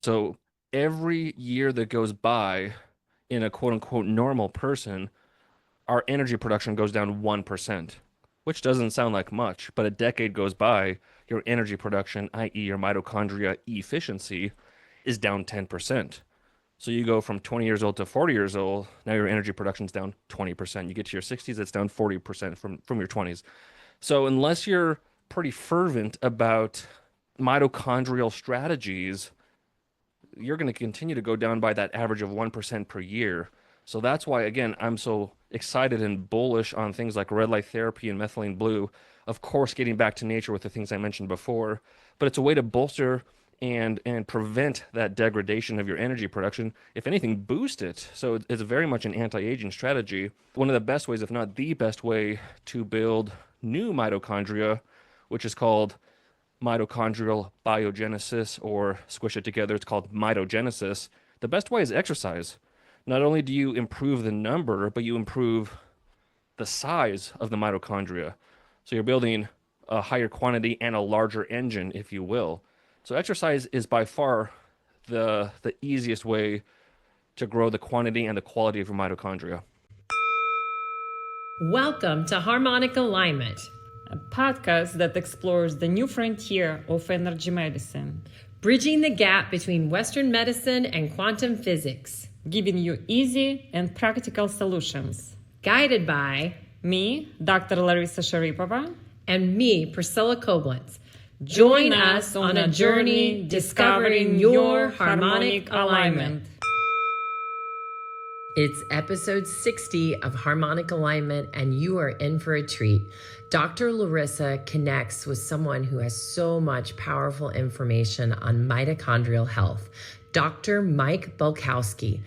So every year that goes by in a quote unquote normal person, our energy production goes down 1%, which doesn't sound like much, but a decade goes by, your energy production, i.e., your mitochondria efficiency, is down 10%. So you go from 20 years old to 40 years old, now your energy production's down 20%. You get to your 60s, it's down 40% from your 20s. So unless you're pretty fervent about mitochondrial strategies, you're going to continue to go down by that average of 1% per year. So that's why, again, I'm so excited and bullish on things like red light therapy and methylene blue. Of course, getting back to nature with the things I mentioned before, but it's a way to bolster and prevent that degradation of your energy production. If anything, boost it. So it's very much an anti-aging strategy. One of the best ways, if not the best way, to build new mitochondria, which is called mitochondrial biogenesis, or squish it together, it's called mitogenesis. The best way is exercise. Not only do you improve the number, but you improve the size of the mitochondria. So you're building a higher quantity and a larger engine, if you will. So exercise is by far the easiest way to grow the quantity and the quality of your mitochondria. Welcome to Harmonic Alignment, a podcast that explores the new frontier of energy medicine, bridging the gap between Western medicine and quantum physics, giving you easy and practical solutions. Guided by me, Dr. Larisa Sharipova, and me, Priscilla Koblenz. Join us on a journey discovering your harmonic alignment. It's episode 60 of Harmonic Alignment, and you are in for a treat. Dr. Larisa connects with someone who has so much powerful information on mitochondrial health, Dr. Mike Belkowski.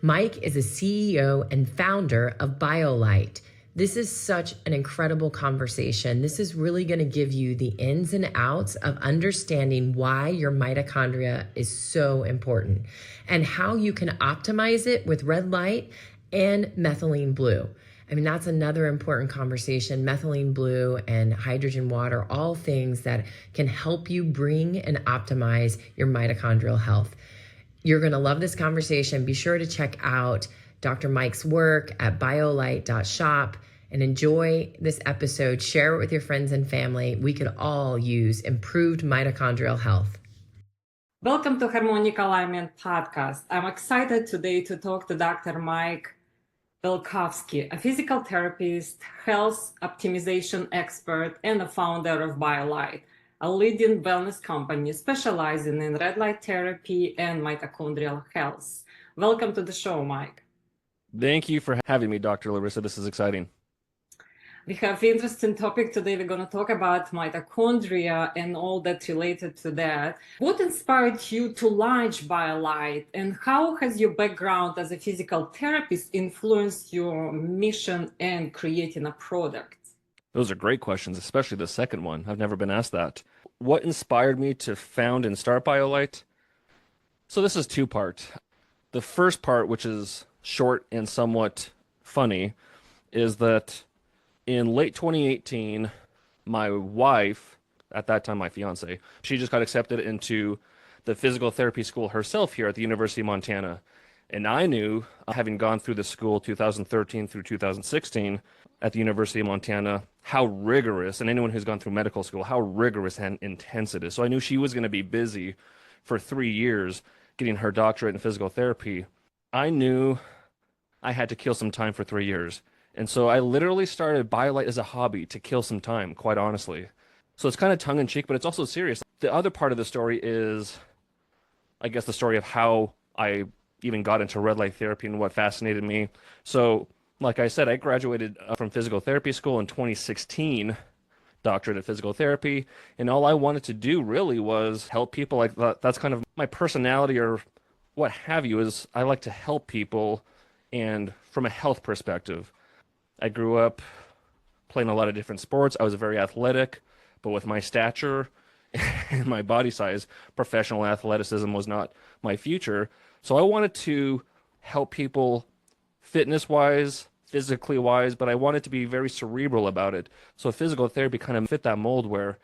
Mike is a CEO and founder of BioLight. This is such an incredible conversation. This is really going to give you the ins and outs of understanding why your mitochondria is so important and how you can optimize it with red light and methylene blue. I mean, that's another important conversation. Methylene blue and hydrogen water, all things that can help you bring and optimize your mitochondrial health. You're going to love this conversation. Be sure to check out Dr. Mike's work at biolight.shop and enjoy this episode. Share it with your friends and family. We could all use improved mitochondrial health. Welcome to Harmonic Alignment Podcast. I'm excited today to talk to Dr. Mike Belkowski, a physical therapist, health optimization expert, and a founder of BioLight, a leading wellness company specializing in red light therapy and mitochondrial health. Welcome to the show, Mike. Thank you for having me, Dr. Larisa. This is exciting. We have an interesting topic today. We're going to talk about mitochondria and all that related to that. What inspired you to launch BioLight, and how has your background as a physical therapist influenced your mission and creating a product? Those are great questions, especially the second one. I've never been asked that. What inspired me to found and start BioLight? So this is two-part. The first part, which is short and somewhat funny, is that in late 2018, my wife, at that time my fiance, she just got accepted into the physical therapy school herself here at the University of Montana. And I knew, having gone through the school 2013 through 2016 at the University of Montana, how rigorous, and anyone who's gone through medical school, how rigorous and intense it is. So I knew she was going to be busy for 3 years getting her doctorate in physical therapy. I knew I had to kill some time for 3 years. And so I literally started BioLight as a hobby to kill some time, quite honestly. So it's kind of tongue-in-cheek, but it's also serious. The other part of the story is, I guess, the story of how I even got into red light therapy and what fascinated me. So, like I said, I graduated from physical therapy school in 2016, doctorate in physical therapy, and all I wanted to do really was help people. Like that's kind of my personality or what have you, is I like to help people, and from a health perspective. I grew up playing a lot of different sports. I was very athletic, but with my stature and my body size, professional athleticism was not my future. So I wanted to help people fitness-wise, physically-wise, but I wanted to be very cerebral about it. So physical therapy kind of fit that mold where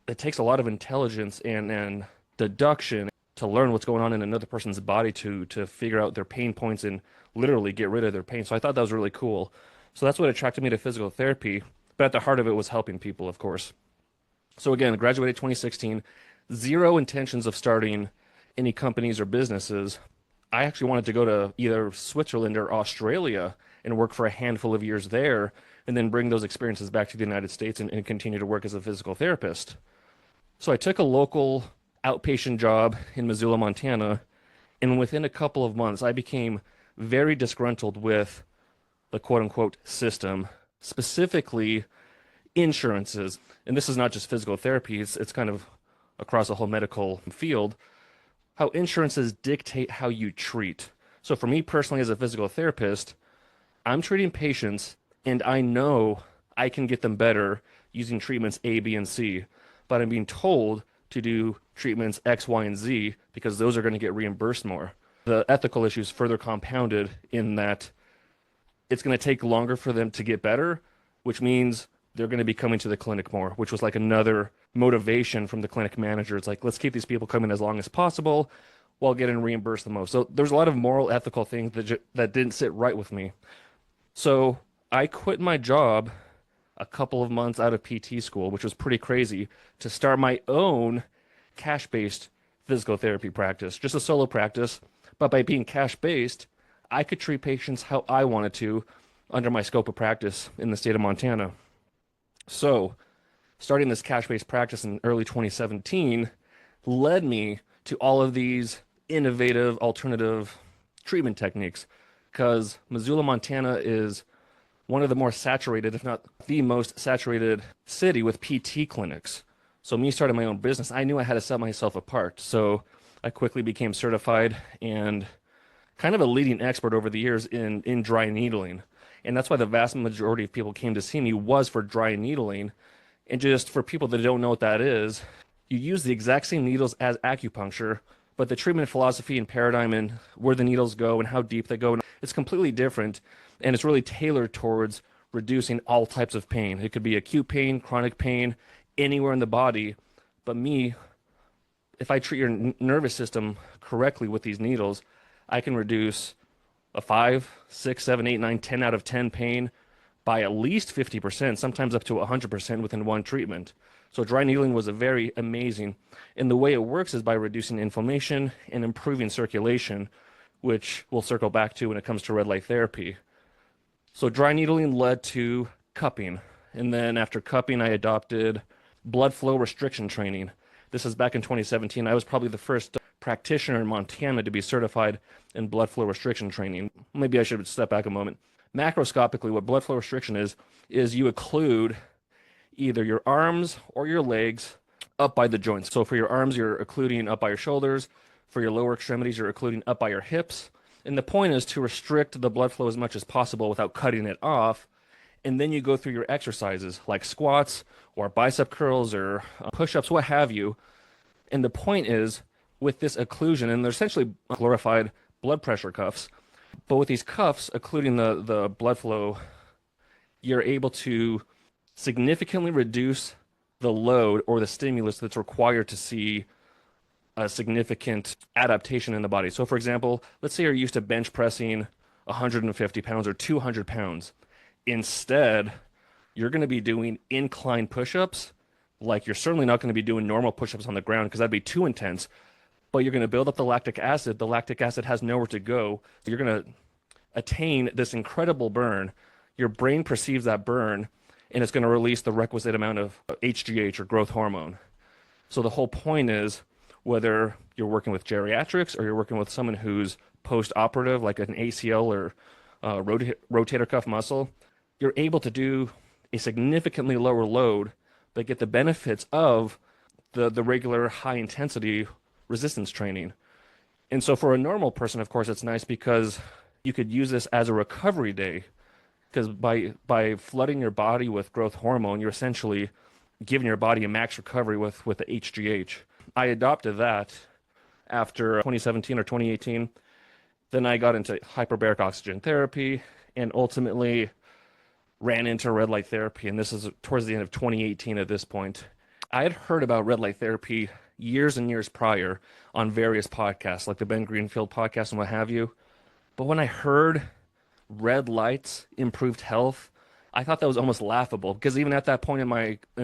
it takes a lot of intelligence and deduction to learn what's going on in another person's body to figure out their pain points and literally get rid of their pain. So I thought that was really cool. So that's what attracted me to physical therapy. But at the heart of it was helping people, of course. So again, graduated 2016, zero intentions of starting any companies or businesses. I actually wanted to go to either Switzerland or Australia and work for a handful of years there, and then bring those experiences back to the United States and continue to work as a physical therapist. So I took a local outpatient job in Missoula, Montana, and within a couple of months, I became very disgruntled with the quote-unquote system, specifically insurances. And this is not just physical therapy, it's kind of across the whole medical field, how insurances dictate how you treat. So for me personally as a physical therapist, I'm treating patients and I know I can get them better using treatments A, B, and C, but I'm being told to do treatments X, Y, and Z because those are going to get reimbursed more. The ethical issue is further compounded in that it's going to take longer for them to get better, which means they're going to be coming to the clinic more, which was like another motivation from the clinic manager. It's like, let's keep these people coming as long as possible while getting reimbursed the most. So there's a lot of moral, ethical things that didn't sit right with me. So I quit my job a couple of months out of PT school, which was pretty crazy, to start my own cash-based physical therapy practice, just a solo practice. But by being cash-based, I could treat patients how I wanted to under my scope of practice in the state of Montana. So starting this cash-based practice in early 2017 led me to all of these innovative alternative treatment techniques, because Missoula, Montana is one of the more saturated, if not the most saturated city with PT clinics. So me starting my own business, I knew I had to set myself apart. So I quickly became certified and kind of a leading expert over the years in dry needling. And that's why the vast majority of people came to see me was for dry needling. And just for people that don't know what that is, you use the exact same needles as acupuncture, but the treatment philosophy and paradigm and where the needles go and how deep they go, it's completely different. And it's really tailored towards reducing all types of pain. It could be acute pain, chronic pain, anywhere in the body. But me, if I treat your nervous system correctly with these needles, I can reduce a 5, 6, 7, 8, 9, 10 out of 10 pain by at least 50%, sometimes up to 100% within one treatment. So dry needling was a very amazing. And the way it works is by reducing inflammation and improving circulation, which we'll circle back to when it comes to red light therapy. So dry needling led to cupping. And then after cupping, I adopted blood flow restriction training. This is back in 2017. I was probably the first practitioner in Montana to be certified in blood flow restriction training. Maybe I should step back a moment. Macroscopically, what blood flow restriction is you occlude either your arms or your legs up by the joints. So for your arms, you're occluding up by your shoulders. For your lower extremities, you're occluding up by your hips. And the point is to restrict the blood flow as much as possible without cutting it off. And then you go through your exercises like squats or bicep curls or push-ups, what have you. And the point is, with this occlusion, and they're essentially glorified blood pressure cuffs, but with these cuffs occluding the blood flow, you're able to significantly reduce the load or the stimulus that's required to see a significant adaptation in the body. So for example, let's say you're used to bench pressing 150 pounds or 200 pounds. Instead, you're going to be doing incline push-ups. Like, you're certainly not going to be doing normal push-ups on the ground because that'd be too intense. But you're going to build up the lactic acid. The lactic acid has nowhere to go. You're going to attain this incredible burn. Your brain perceives that burn, and it's going to release the requisite amount of HGH or growth hormone. So the whole point is, whether you're working with geriatrics or you're working with someone who's post-operative, like an ACL or rotator cuff muscle, you're able to do a significantly lower load, but get the benefits of the regular high-intensity resistance training. And so for a normal person, of course, it's nice because you could use this as a recovery day, because by flooding your body with growth hormone, you're essentially giving your body a max recovery with the HGH. I adopted that after 2017 or 2018. Then I got into hyperbaric oxygen therapy and ultimately ran into red light therapy. And this is towards the end of 2018 at this point. I had heard about red light therapy years and years prior on various podcasts, like the Ben Greenfield podcast and what have you. But when I heard red lights improved health, I thought that was almost laughable because even at that point in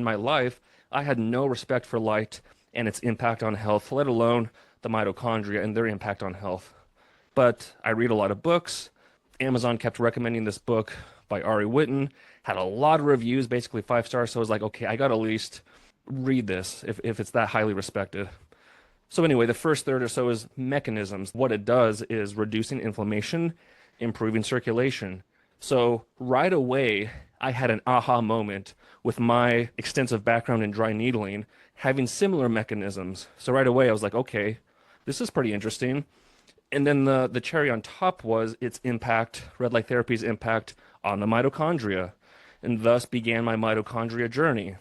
my life, I had no respect for light and its impact on health, let alone the mitochondria and their impact on health. But I read a lot of books. Amazon kept recommending this book by Ari Whitten, had a lot of reviews, basically 5 stars. So I was like, okay, I got to at least read this if it's that highly respected. So anyway, the first third or so is mechanisms. What it does is reducing inflammation, improving circulation. So right away, I had an aha moment with my extensive background in dry needling, having similar mechanisms. So right away, I was like, okay, this is pretty interesting. And then the cherry on top was its impact, red light therapy's impact on the mitochondria, and thus began my mitochondria journey.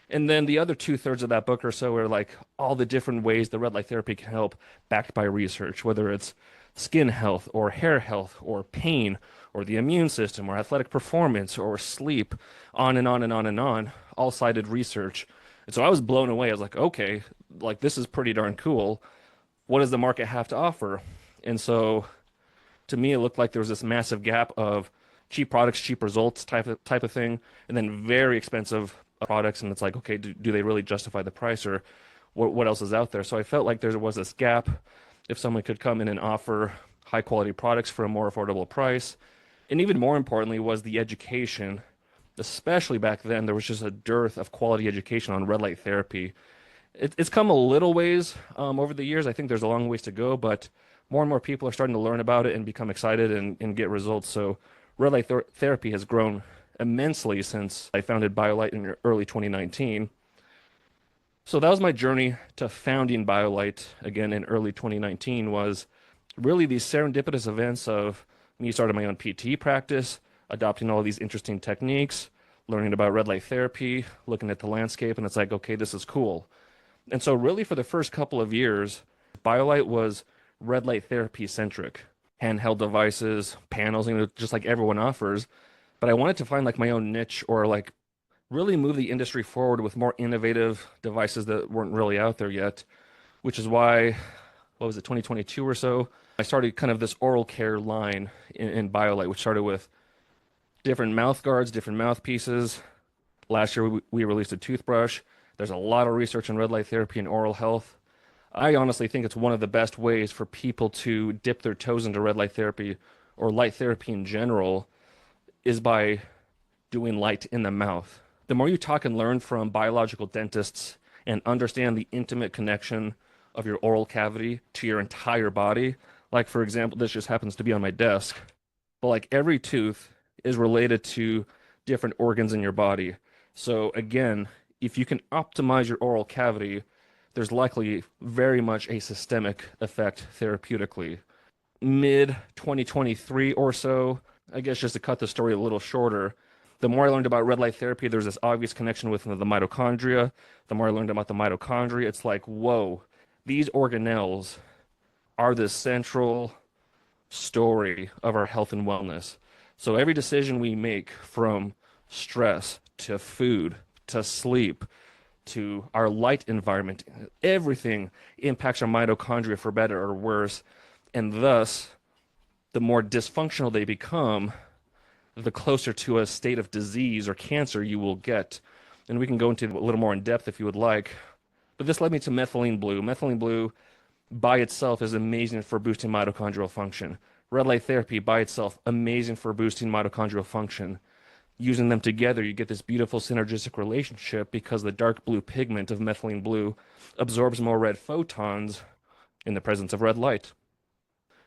And then the other 2/3 of that book or so are like all the different ways the red light therapy can help, backed by research, whether it's skin health or hair health or pain or the immune system or athletic performance or sleep, on and on and on and on, all cited research. And so I was blown away. I was like, okay, like this is pretty darn cool. What does the market have to offer? And so to me, it looked like there was this massive gap of cheap products, cheap results type of thing, and then very expensive products. And it's like, okay, do they really justify the price, or what else is out there? So I felt like there was this gap. If someone could come in and offer high quality products for a more affordable price, and even more importantly was the education. Especially back then, there was just a dearth of quality education on red light therapy. It's come a little ways over the years. I think there's a long ways to go, but more and more people are starting to learn about it and become excited and get results. So red light therapy has grown immensely since I founded BioLight in early 2019. So that was my journey to founding BioLight again in early 2019, was really these serendipitous events of me starting my own PT practice, adopting all these interesting techniques, learning about red light therapy, looking at the landscape, and it's like, okay, this is cool. And so really for the first couple of years, BioLight was red light therapy centric, handheld devices, panels, just like everyone offers. But I wanted to find like my own niche, or like really move the industry forward with more innovative devices that weren't really out there yet, which is why, 2022 or so, I started kind of this oral care line in BioLight, which started with different mouth guards, different mouthpieces. Last year, we released a toothbrush. There's a lot of research on red light therapy and oral health. I honestly think it's one of the best ways for people to dip their toes into red light therapy, or light therapy in general, is by doing light in the mouth. The more you talk and learn from biological dentists and understand the intimate connection of your oral cavity to your entire body, like for example, this just happens to be on my desk, but like every tooth is related to different organs in your body. So again, if you can optimize your oral cavity, there's likely very much a systemic effect therapeutically. Mid 2023 or so, I guess just to cut the story a little shorter, the more I learned about red light therapy, there's this obvious connection with the mitochondria. The more I learned about the mitochondria, it's like, whoa, these organelles are the central story of our health and wellness. So every decision we make, from stress to food to sleep to our light environment, everything impacts our mitochondria for better or worse. And thus, the more dysfunctional they become, the closer to a state of disease or cancer you will get. And we can go into a little more in depth if you would like. But this led me to methylene blue. Methylene blue by itself is amazing for boosting mitochondrial function. Red light therapy by itself, amazing for boosting mitochondrial function. Using them together, you get this beautiful synergistic relationship because the dark blue pigment of methylene blue absorbs more red photons in the presence of red light.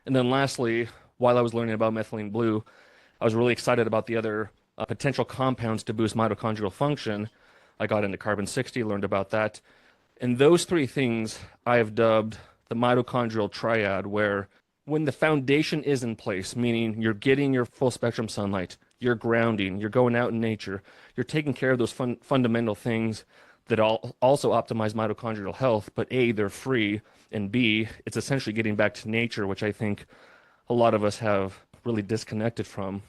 And then lastly, while I was learning about methylene blue, I was really excited about the other potential compounds to boost mitochondrial function. I got into carbon-60, learned about that. And those three things I have dubbed the mitochondrial triad, where when the foundation is in place, meaning you're getting your full spectrum sunlight, you're grounding, you're going out in nature, you're taking care of those fundamental things that also optimize mitochondrial health, but A, they're free, and B, it's essentially getting back to nature, which I think a lot of us have really disconnected from.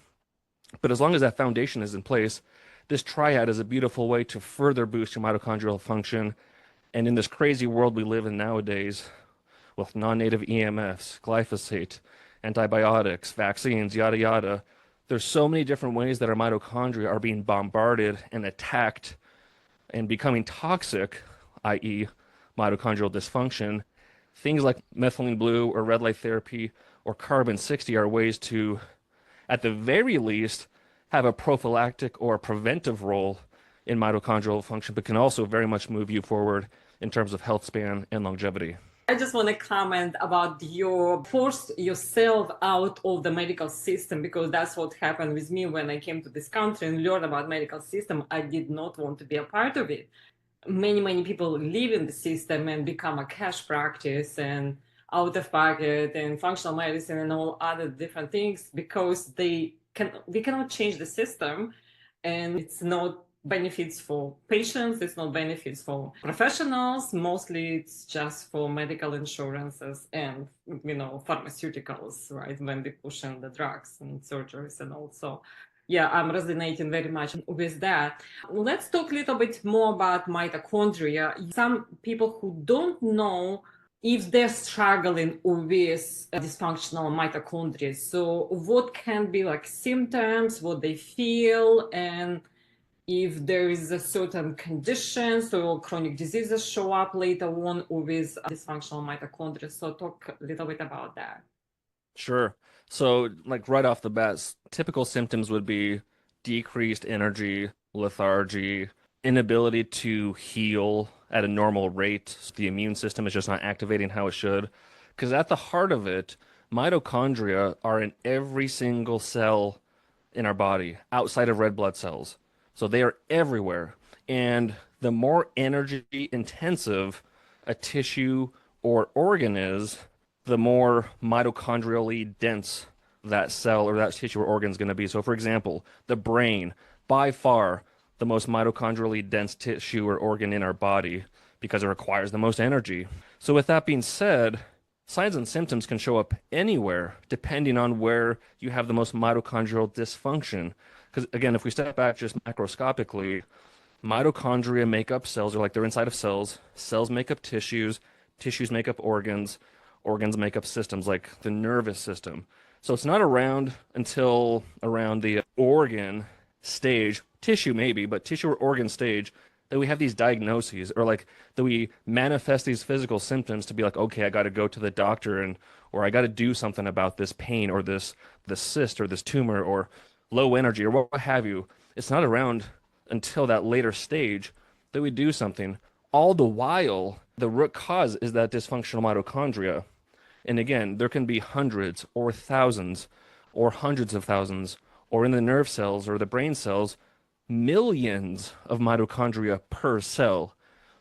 But as long as that foundation is in place, this triad is a beautiful way to further boost your mitochondrial function And in this crazy world we live in nowadays, with non-native EMFs, glyphosate, antibiotics, vaccines, yada yada, there's so many different ways that our mitochondria are being bombarded and attacked and becoming toxic, i.e., mitochondrial dysfunction. Things like methylene blue or red light therapy or carbon 60 are ways to, at the very least, have a prophylactic or preventive role in mitochondrial function, but can also very much move you forward in terms of health span and longevity. I just want to comment about you forced yourself out of the medical system, because that's what happened with me when I came to this country and learned about medical system. I did not want to be a part of it. Many people live in the system and become a cash practice and out of pocket and functional medicine and all other different things, because we cannot change the system, and it's not benefits for patients, it's not benefits for professionals. Mostly it's just for medical insurances and pharmaceuticals, right, when they push in the drugs and surgeries. And also, yeah, I'm resonating very much with that. Let's talk a little bit more about mitochondria. Some people who don't know if they're struggling with dysfunctional mitochondria, so what can be like symptoms, what they feel, and if there is a certain condition, so chronic diseases show up later on with dysfunctional mitochondria. So talk a little bit about that. Sure. So, like right off the bat, typical symptoms would be decreased energy, lethargy, inability to heal at a normal rate. So the immune system is just not activating how it should. Because at the heart of it, mitochondria are in every single cell in our body outside of red blood cells. So they are everywhere. And the more energy intensive a tissue or organ is, the more mitochondrially dense that cell or that tissue or organ is going to be. So, for example, the brain, by far the most mitochondrially dense tissue or organ in our body because it requires the most energy. So, with that being said, signs and symptoms can show up anywhere depending on where you have the most mitochondrial dysfunction. Because, again, if we step back just macroscopically, mitochondria make up cells, or like they're inside of cells. Cells make up tissues. Tissues make up organs. Organs make up systems like the nervous system. So it's not around until around the organ stage, tissue maybe, but tissue or organ stage, that we have these diagnoses, or like that we manifest these physical symptoms to be like, okay, I got to go to the doctor, or I got to do something about this pain or this cyst or this tumor or low energy or what have you. It's not around until that later stage that we do something. All the while, the root cause is that dysfunctional mitochondria. And again, there can be hundreds or thousands or hundreds of thousands, or in the nerve cells or the brain cells, millions of mitochondria per cell.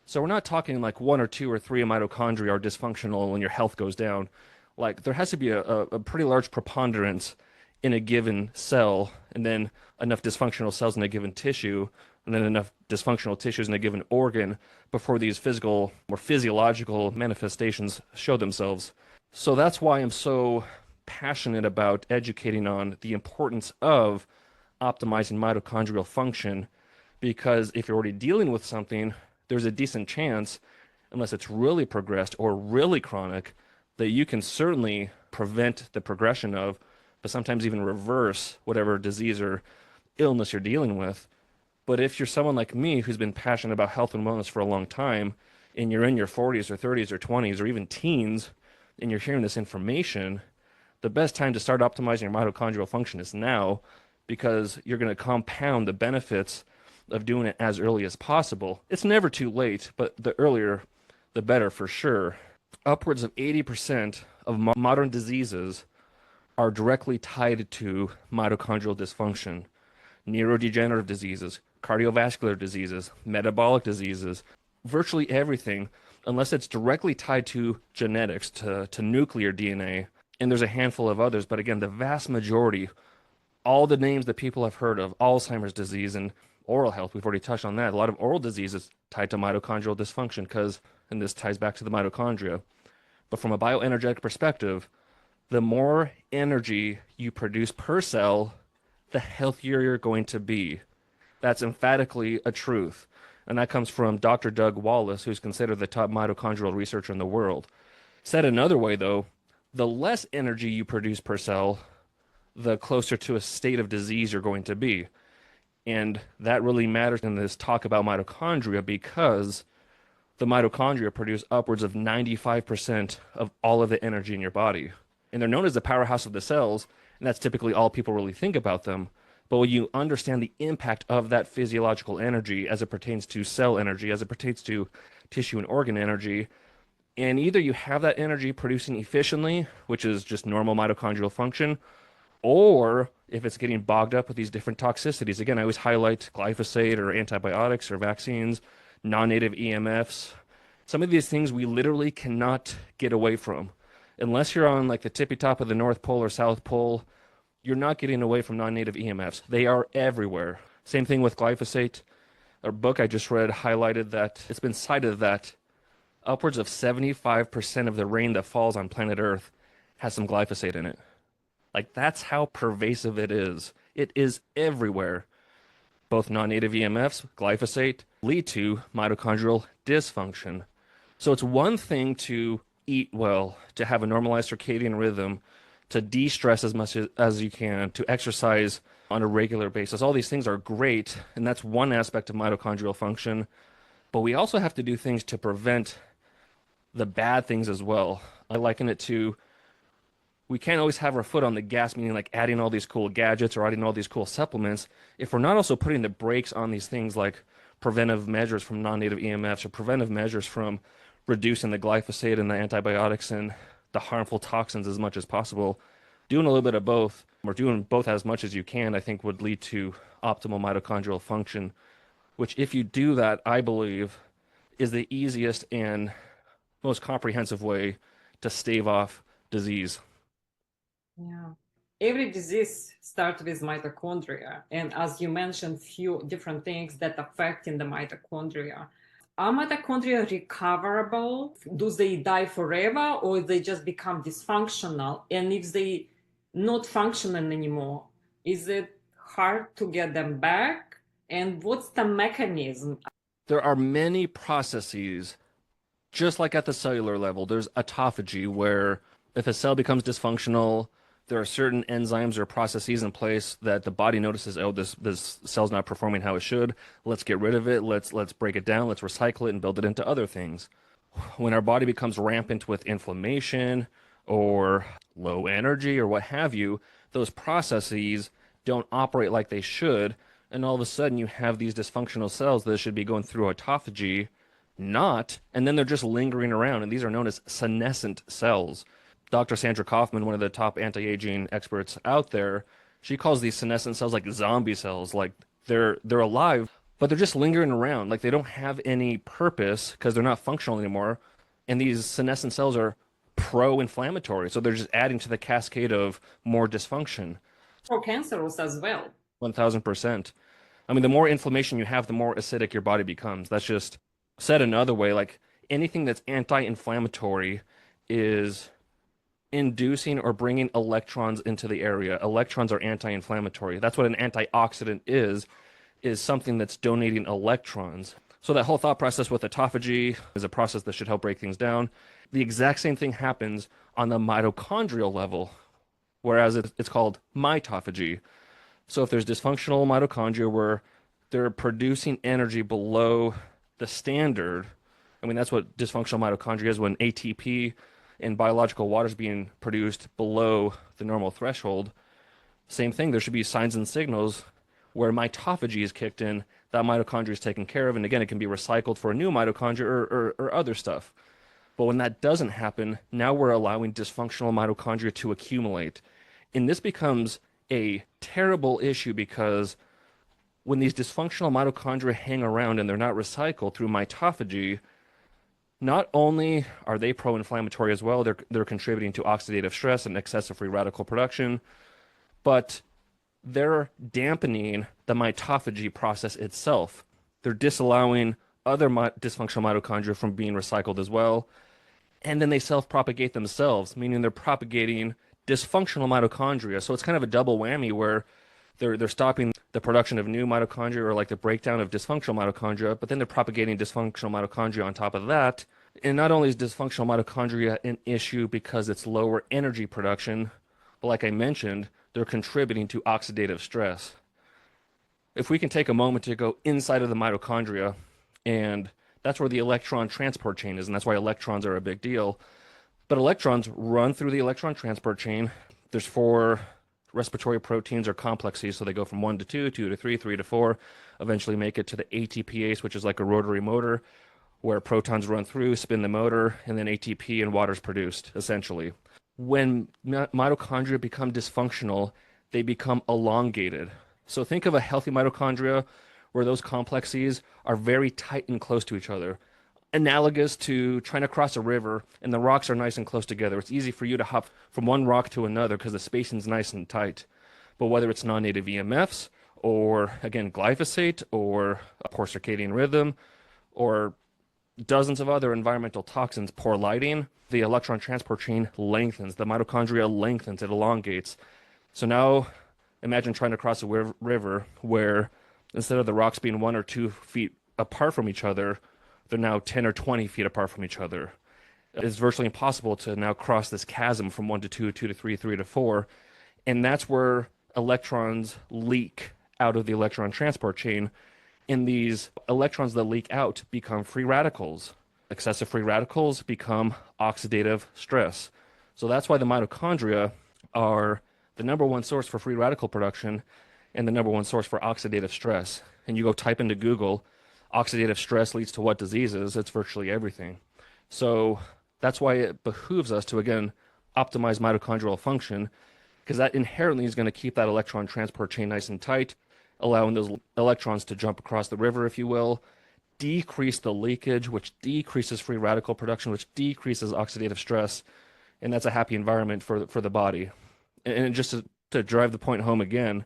So we're not talking like one or two or three mitochondria are dysfunctional when your health goes down. Like there has to be a pretty large preponderance in a given cell, and then enough dysfunctional cells in a given tissue, and then enough dysfunctional tissues in a given organ before these physical or physiological manifestations show themselves. So that's why I'm so passionate about educating on the importance of optimizing mitochondrial function, because if you're already dealing with something, there's a decent chance, unless it's really progressed or really chronic, that you can certainly prevent the progression of, but sometimes even reverse whatever disease or illness you're dealing with. But if you're someone like me who's been passionate about health and wellness for a long time, and you're in your 40s or 30s or 20s or even teens, and you're hearing this information, the best time to start optimizing your mitochondrial function is now, because you're going to compound the benefits of doing it as early as possible. It's never too late, but the earlier, the better for sure. Upwards of 80% of modern diseases are directly tied to mitochondrial dysfunction. Neurodegenerative diseases, cardiovascular diseases, metabolic diseases, virtually everything, unless it's directly tied to genetics, to nuclear DNA. And there's a handful of others, but again, the vast majority, all the names that people have heard of, Alzheimer's disease and oral health, we've already touched on that. A lot of oral diseases tied to mitochondrial dysfunction because, and this ties back to the mitochondria. But from a bioenergetic perspective, the more energy you produce per cell, the healthier you're going to be. That's emphatically a truth. And that comes from Dr. Doug Wallace, who's considered the top mitochondrial researcher in the world. Said another way, though, the less energy you produce per cell, the closer to a state of disease you're going to be. And that really matters in this talk about mitochondria because the mitochondria produce upwards of 95% of all of the energy in your body. And they're known as the powerhouse of the cells, and that's typically all people really think about them. But when you understand the impact of that physiological energy as it pertains to cell energy, as it pertains to tissue and organ energy, and either you have that energy producing efficiently, which is just normal mitochondrial function, or if it's getting bogged up with these different toxicities. Again, I always highlight glyphosate or antibiotics or vaccines, non-native EMFs. Some of these things we literally cannot get away from. Unless you're on like the tippy top of the North Pole or South Pole, you're not getting away from non-native EMFs. They are everywhere. Same thing with glyphosate. A book I just read highlighted that it's been cited that upwards of 75% of the rain that falls on planet Earth has some glyphosate in it. Like, that's how pervasive it is. It is everywhere. Both non-native EMFs, glyphosate, lead to mitochondrial dysfunction. So it's one thing to eat well, to have a normalized circadian rhythm, to de-stress as much as you can, to exercise on a regular basis. All these things are great, and that's one aspect of mitochondrial function. But we also have to do things to prevent the bad things as well. I liken it to, we can't always have our foot on the gas, meaning like adding all these cool gadgets or adding all these cool supplements, if we're not also putting the brakes on these things like preventive measures from non-native EMFs or preventive measures from reducing the glyphosate and the antibiotics and the harmful toxins as much as possible. Doing a little bit of both, or doing both as much as you can, I think would lead to optimal mitochondrial function, which if you do that, I believe, is the easiest and most comprehensive way to stave off disease. Yeah. Every disease starts with mitochondria. And as you mentioned, few different things that affect in the mitochondria. Are mitochondria recoverable? Do they die forever or they just become dysfunctional? And if they not functioning anymore, is it hard to get them back? And what's the mechanism? There are many processes, just like at the cellular level. There's autophagy, where if a cell becomes dysfunctional, there are certain enzymes or processes in place that the body notices, oh, this cell's not performing how it should. Let's get rid of it. Let's break it down. Let's recycle it and build it into other things. When our body becomes rampant with inflammation or low energy or what have you, those processes don't operate like they should. And all of a sudden you have these dysfunctional cells that should be going through autophagy, not, and then they're just lingering around. And these are known as senescent cells. Dr. Sandra Kaufman, one of the top anti-aging experts out there, she calls these senescent cells like zombie cells. Like they're alive, but they're just lingering around. Like they don't have any purpose because they're not functional anymore. And these senescent cells are pro-inflammatory. So they're just adding to the cascade of more dysfunction. Pro-cancerous as well. 1000%. I mean, the more inflammation you have, the more acidic your body becomes. That's just said another way. Like anything that's anti-inflammatory is inducing or bringing electrons into the area. Electrons are anti-inflammatory. That's what an antioxidant is something that's donating electrons. So that whole thought process with autophagy is a process that should help break things down. The exact same thing happens on the mitochondrial level, whereas it's called mitophagy. So if there's dysfunctional mitochondria where they're producing energy below the standard, I mean, that's what dysfunctional mitochondria is, when ATP in biological water is being produced below the normal threshold. Same thing, there should be signs and signals where mitophagy is kicked in, that mitochondria is taken care of, and again, it can be recycled for a new mitochondria or other stuff. But when that doesn't happen, now we're allowing dysfunctional mitochondria to accumulate. And this becomes a terrible issue because when these dysfunctional mitochondria hang around and they're not recycled through mitophagy, not only are they pro-inflammatory as well, they're contributing to oxidative stress and excessive free radical production, but they're dampening the mitophagy process itself. They're disallowing other dysfunctional mitochondria from being recycled as well, and then they self-propagate themselves, meaning they're propagating dysfunctional mitochondria. So it's kind of a double whammy where they're stopping the production of new mitochondria or like the breakdown of dysfunctional mitochondria, but then they're propagating dysfunctional mitochondria on top of that. And not only is dysfunctional mitochondria an issue because it's lower energy production, but like I mentioned, they're contributing to oxidative stress. If we can take a moment to go inside of the mitochondria, and that's where the electron transport chain is, and that's why electrons are a big deal. But electrons run through the electron transport chain. There's 4 respiratory proteins or complexes, so they go from 1 to 2, 2 to 3, 3 to 4, eventually make it to the ATPase, which is like a rotary motor, where protons run through, spin the motor, and then ATP and water is produced, essentially. When mitochondria become dysfunctional, they become elongated. So think of a healthy mitochondria where those complexes are very tight and close to each other, analogous to trying to cross a river and the rocks are nice and close together. It's easy for you to hop from one rock to another because the spacing's nice and tight. But whether it's non-native EMFs or, again, glyphosate or a poor circadian rhythm or dozens of other environmental toxins, poor lighting, the electron transport chain lengthens, the mitochondria lengthens, it elongates. So now imagine trying to cross a river where instead of the rocks being 1 or 2 feet apart from each other, they're now 10 or 20 feet apart from each other. It's virtually impossible to now cross this chasm from 1 to 2, 2 to 3, 3 to 4. And that's where electrons leak out of the electron transport chain. And these electrons that leak out become free radicals. Excessive free radicals become oxidative stress. So that's why the mitochondria are the number one source for free radical production and the number one source for oxidative stress. And you go type into Google, oxidative stress leads to what diseases? It's virtually everything. So that's why it behooves us to, again, optimize mitochondrial function, because that inherently is going to keep that electron transport chain nice and tight, allowing those electrons to jump across the river, if you will, decrease the leakage, which decreases free radical production, which decreases oxidative stress, and that's a happy environment for the body. And just to drive the point home again,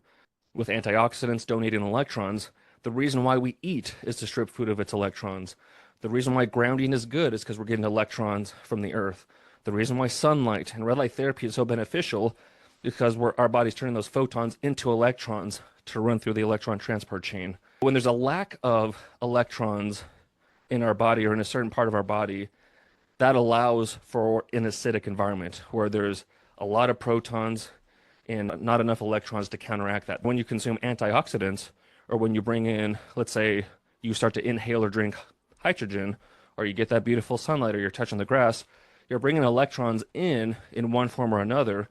with antioxidants donating electrons, the reason why we eat is to strip food of its electrons. The reason why grounding is good is because we're getting electrons from the earth. The reason why sunlight and red light therapy is so beneficial is because our body's turning those photons into electrons to run through the electron transport chain. When there's a lack of electrons in our body or in a certain part of our body, that allows for an acidic environment where there's a lot of protons and not enough electrons to counteract that. When you consume antioxidants, or when you bring in, let's say, you start to inhale or drink hydrogen, or you get that beautiful sunlight, or you're touching the grass, you're bringing electrons in one form or another,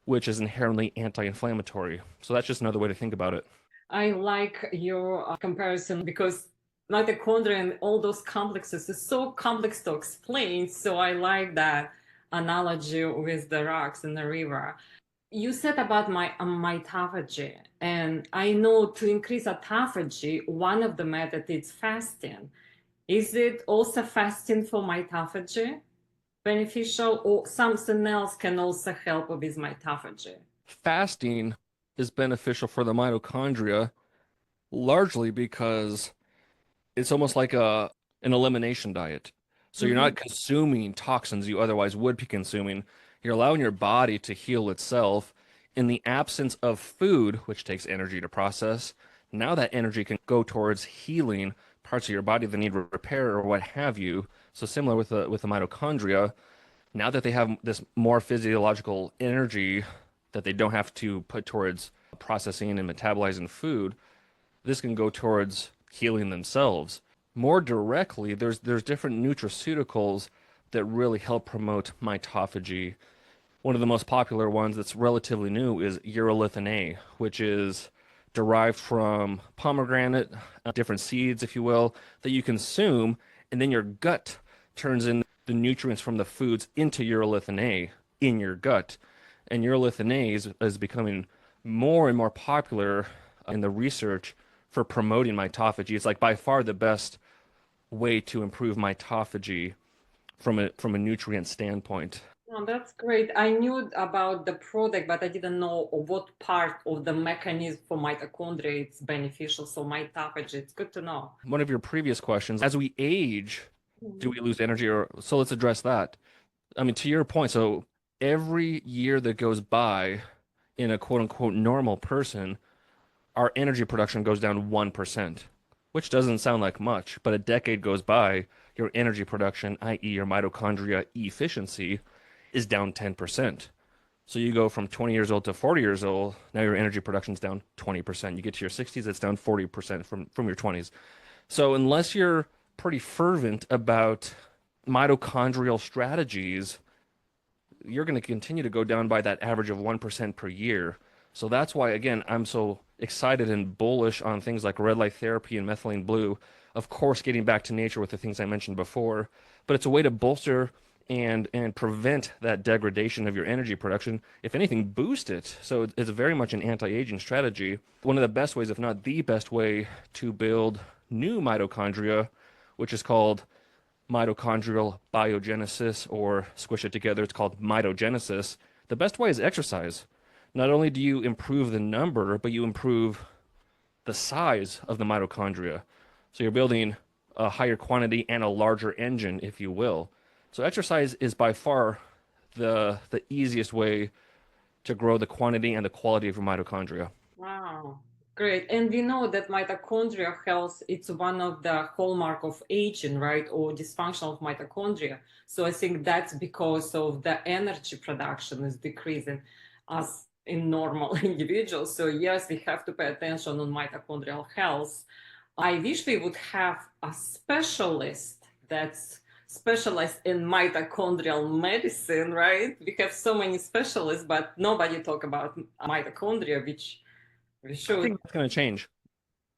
which is inherently anti-inflammatory. So that's just another way to think about it. I like your comparison because mitochondria and all those complexes is so complex to explain. So I like that analogy with the rocks in the river. You said about my mitophagy, and I know to increase autophagy, one of the methods is fasting. Is it also fasting for mitophagy beneficial, or something else can also help with mitophagy? Fasting is beneficial for the mitochondria largely because it's almost like an elimination diet. So you're not consuming toxins you otherwise would be consuming. You're allowing your body to heal itself in the absence of food, which takes energy to process. Now that energy can go towards healing parts of your body that need repair or what have you. So similar with the mitochondria, now that they have this more physiological energy that they don't have to put towards processing and metabolizing food, this can go towards healing themselves. More directly, there's different nutraceuticals that really help promote mitophagy. One of the most popular ones that's relatively new is urolithin A, which is derived from pomegranate, different seeds, if you will, that you consume, and then your gut turns in the nutrients from the foods into urolithin A in your gut. And urolithin A is becoming more and more popular in the research for promoting mitophagy. It's like by far the best way to improve mitophagy from a nutrient standpoint. Oh, that's great. I knew about the product, but I didn't know what part of the mechanism for mitochondria is beneficial. So mitophagy, it's good to know. One of your previous questions, as we age, do we lose energy? So let's address that. I mean, to your point, so every year that goes by in a quote unquote normal person, our energy production goes down 1%, which doesn't sound like much, but a decade goes by, your energy production, i.e. your mitochondria efficiency, is down 10%. So you go from 20 years old to 40 years old, now your energy production's down 20%. You get to your 60s, it's down 40% from your 20s. So unless you're pretty fervent about mitochondrial strategies, you're going to continue to go down by that average of 1% per year. So that's why, again, I'm so excited and bullish on things like red light therapy and methylene blue. Of course, getting back to nature with the things I mentioned before, but it's a way to bolster and prevent that degradation of your energy production. If anything, boost it. So it's very much an anti-aging strategy. One of the best ways, if not the best way, to build new mitochondria, which is called mitochondrial biogenesis, or squish it together, it's called mitogenesis. The best way is exercise. Not only do you improve the number, but you improve the size of the mitochondria. So you're building a higher quantity and a larger engine, if you will. So exercise is by far the easiest way to grow the quantity and the quality of your mitochondria. Wow, great. And we know that mitochondrial health, it's one of the hallmark of aging, right? Or dysfunction of mitochondria. So I think that's because of the energy production is decreasing as in normal individuals. So yes, we have to pay attention on mitochondrial health. I wish we would have a specialist that's specialized in mitochondrial medicine, right? We have so many specialists, but nobody talk about mitochondria, which we should. I think that's going to change.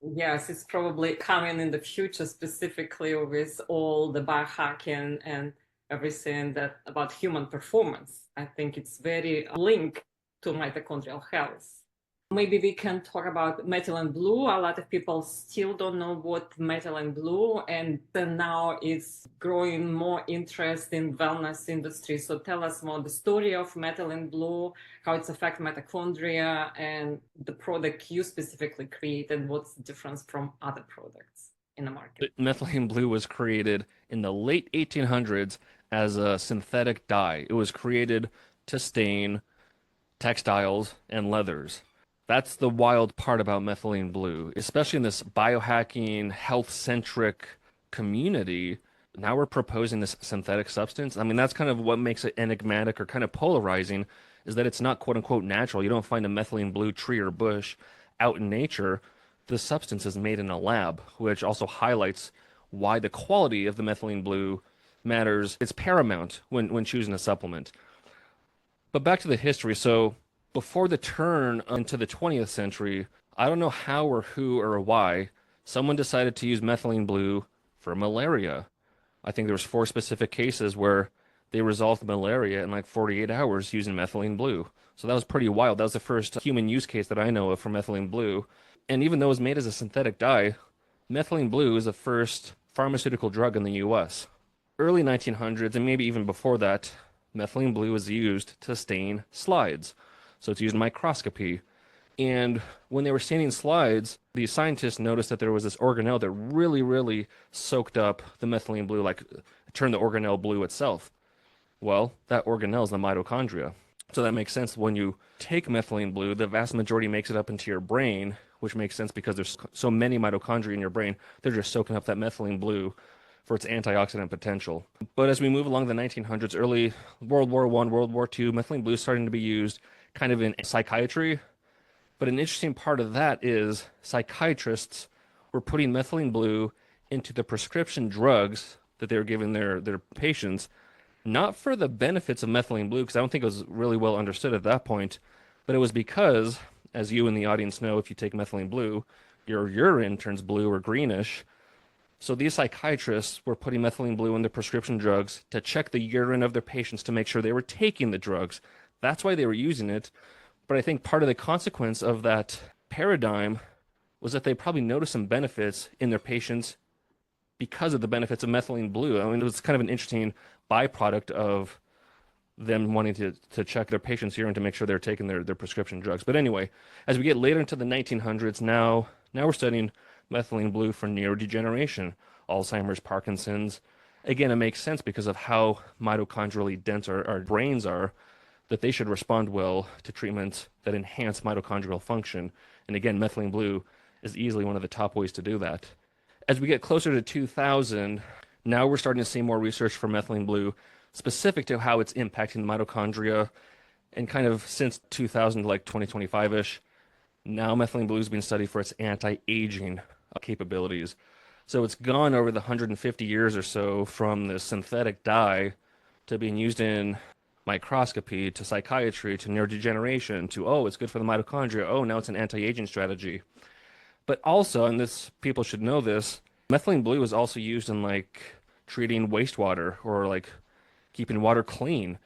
Yes, it's probably coming in the future, specifically with all the biohacking and everything that about human performance. I think it's very linked to mitochondrial health. Maybe we can talk about methylene blue. A lot of people still don't know what methylene blue, and then now it's growing more interest in wellness industry. So tell us more the story of methylene blue, how it's affect mitochondria, and the product you specifically created. What's the difference from other products in the market? Methylene blue was created in the late 1800s as a synthetic dye. It was created to stain textiles and leathers. That's the wild part about methylene blue, especially in this biohacking, health-centric community. Now we're proposing this synthetic substance. I mean, that's kind of what makes it enigmatic or kind of polarizing, is that it's not quote-unquote natural. You don't find a methylene blue tree or bush out in nature. The substance is made in a lab, which also highlights why the quality of the methylene blue matters. It's paramount when choosing a supplement. But back to the history. So before the turn into the 20th century, I don't know how or who or why, someone decided to use methylene blue for malaria. I think there was 4 specific cases where they resolved malaria in like 48 hours using methylene blue. So that was pretty wild. That was the first human use case that I know of for methylene blue. And even though it was made as a synthetic dye, methylene blue is the first pharmaceutical drug in the US. Early 1900s, and maybe even before that, methylene blue was used to stain slides. So it's used in microscopy. And when they were staining slides, the scientists noticed that there was this organelle that really, really soaked up the methylene blue, like turned the organelle blue itself. Well, that organelle is the mitochondria. So that makes sense. When you take methylene blue, the vast majority makes it up into your brain, which makes sense because there's so many mitochondria in your brain. They're just soaking up that methylene blue for its antioxidant potential. But as we move along the 1900s, early World War I, World War II, methylene blue is starting to be used kind of in psychiatry. But an interesting part of that is psychiatrists were putting methylene blue into the prescription drugs that they were giving their patients, not for the benefits of methylene blue, because I don't think it was really well understood at that point, but it was because, as you in the audience know, if you take methylene blue, your urine turns blue or greenish. So these psychiatrists were putting methylene blue in the prescription drugs to check the urine of their patients to make sure they were taking the drugs. That's why they were using it. But I think part of the consequence of that paradigm was that they probably noticed some benefits in their patients because of the benefits of methylene blue. I mean, it was kind of an interesting byproduct of them wanting to check their patients' urine to make sure they're taking their prescription drugs. But anyway, as we get later into the 1900s, now we're studying methylene blue for neurodegeneration, Alzheimer's, Parkinson's. Again, it makes sense because of how mitochondrially dense our brains are. that they should respond well to treatments that enhance mitochondrial function. And again, methylene blue is easily one of the top ways to do that. As we get closer to 2000, now we're starting to see more research for methylene blue specific to how it's impacting the mitochondria. And kind of since 2000, like 2025-ish, now methylene blue is being studied for its anti-aging capabilities. So it's gone over the 150 years or so from the synthetic dye to being used in microscopy to psychiatry to neurodegeneration to, oh, it's good for the mitochondria. Oh, now it's an anti-aging strategy. But also, and this people should know this, methylene blue is also used in like treating wastewater or like keeping water clean.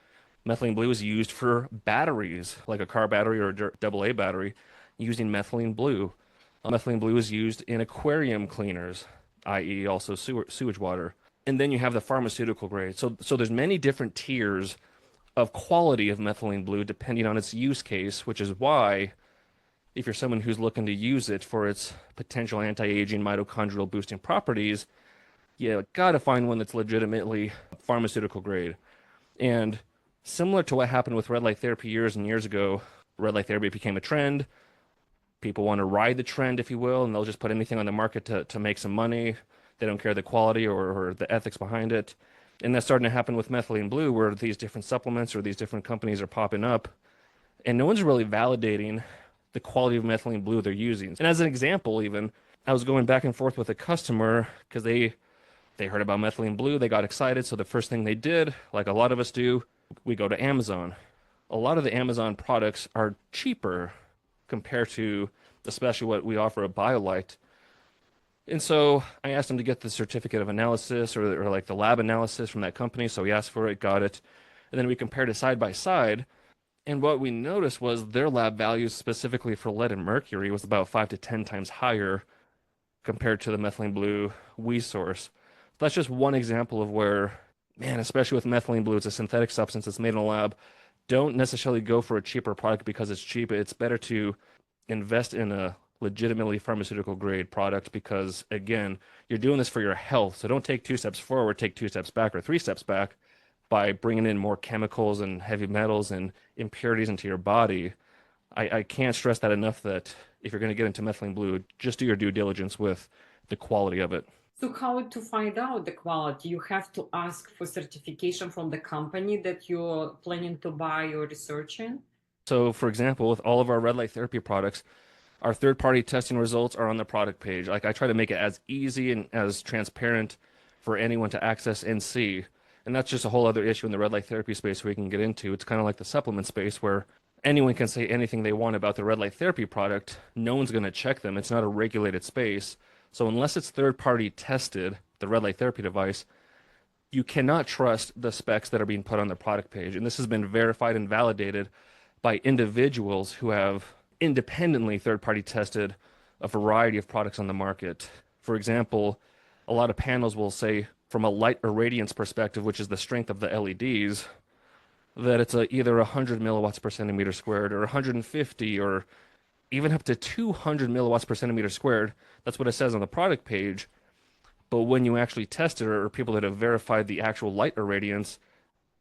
Methylene blue is used for batteries, like a car battery or a AA battery, using methylene blue. Methylene blue is used in aquarium cleaners, i.e. also sewage water. And then you have the pharmaceutical grade. So there's many different tiers of quality of methylene blue depending on its use case, which is why if you're someone who's looking to use it for its potential anti-aging mitochondrial boosting properties, you gotta find one that's legitimately pharmaceutical grade. And similar to what happened with red light therapy years and years ago, red light therapy became a trend. People want to ride the trend, if you will, and they'll just put anything on the market to make some money. They don't care the quality or the ethics behind it. And that's starting to happen with methylene blue, where these different supplements or these different companies are popping up, and no one's really validating the quality of methylene blue they're using. And as an example, even, I was going back and forth with a customer because they heard about methylene blue, they got excited, so the first thing they did, like a lot of us do, we go to Amazon. A lot of the Amazon products are cheaper compared to especially what we offer at BioLight. And so I asked him to get the certificate of analysis or like the lab analysis from that company. So he asked for it, got it. And then we compared it side by side. And what we noticed was their lab values specifically for lead and mercury was about 5 to 10 times higher compared to the methylene blue we source. That's just one example of where, man, especially with methylene blue, it's a synthetic substance that's made in a lab. Don't necessarily go for a cheaper product because it's cheap. It's better to invest in a legitimately pharmaceutical grade product because, again, you're doing this for your health. So don't take 2 steps forward, take 2 steps back or 3 steps back by bringing in more chemicals and heavy metals and impurities into your body. I can't stress that enough that if you're going to get into methylene blue, just do your due diligence with the quality of it. So how to find out the quality? You have to ask for certification from the company that you're planning to buy or research in? So, for example, with all of our red light therapy products, our third-party testing results are on the product page. Like I try to make it as easy and as transparent for anyone to access and see. And that's just a whole other issue in the red light therapy space we can get into. It's kind of like the supplement space where anyone can say anything they want about the red light therapy product. No one's going to check them. It's not a regulated space. So unless it's third-party tested, the red light therapy device, you cannot trust the specs that are being put on the product page. And this has been verified and validated by individuals who have independently third-party tested a variety of products on the market. For example, a lot of panels will say from a light irradiance perspective, which is the strength of the LEDs, that it's either 100 milliwatts per centimeter squared or 150 or even up to 200 milliwatts per centimeter squared. That's what it says on the product page. But when you actually test it, or people that have verified the actual light irradiance,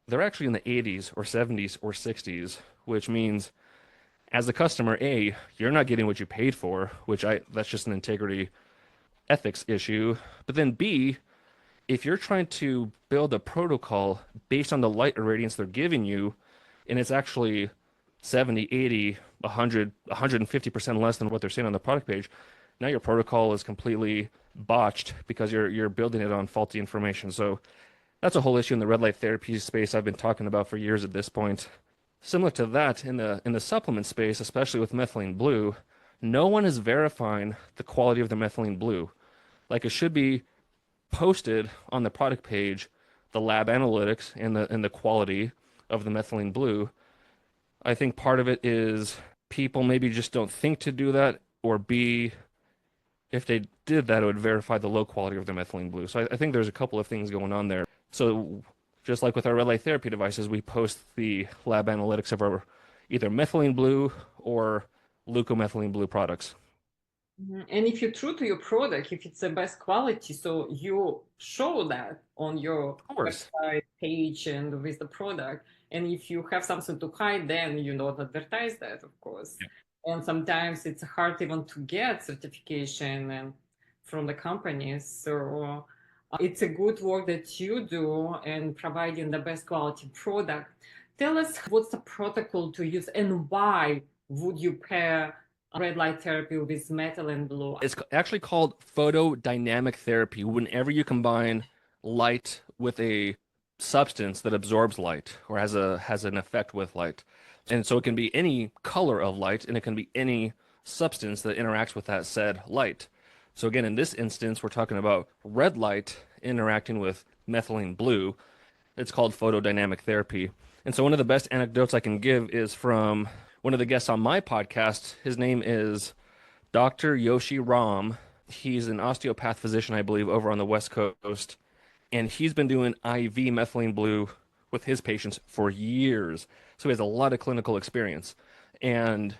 they're actually in the 80s or 70s or 60s, which means as a customer, A, you're not getting what you paid for, that's just an integrity ethics issue. But then B, if you're trying to build a protocol based on the light irradiance they're giving you, and it's actually 70, 80, 100, 150% less than what they're saying on the product page, now your protocol is completely botched because you're building it on faulty information. So that's a whole issue in the red light therapy space I've been talking about for years at this point. Similar to that, in the supplement space, especially with methylene blue, no one is verifying the quality of the methylene blue. Like it should be posted on the product page, the lab analytics and the quality of the methylene blue. I think part of it is people maybe just don't think to do that, or B, if they did that, it would verify the low quality of the methylene blue. So I think there's a couple of things going on there. So just like with our red light therapy devices, we post the lab analytics of our either methylene blue or leucomethylene blue products. And if you're true to your product, if it's the best quality, so you show that on your website page and with the product. And if you have something to hide, then you don't advertise that, of course. Yeah. And sometimes it's hard even to get certification and from the companies. So it's a good work that you do and providing the best quality product. Tell us what's the protocol to use and why would you pair red light therapy with methylene blue? It's actually called photodynamic therapy whenever you combine light with a substance that absorbs light or has an effect with light. And so it can be any color of light and it can be any substance that interacts with that said light. So again, in this instance, we're talking about red light interacting with methylene blue. It's called photodynamic therapy. And so one of the best anecdotes I can give is from one of the guests on my podcast. His name is Dr. Yoshi Ram. He's an osteopath physician, I believe, over on the West Coast. And he's been doing IV methylene blue with his patients for years. So he has a lot of clinical experience. And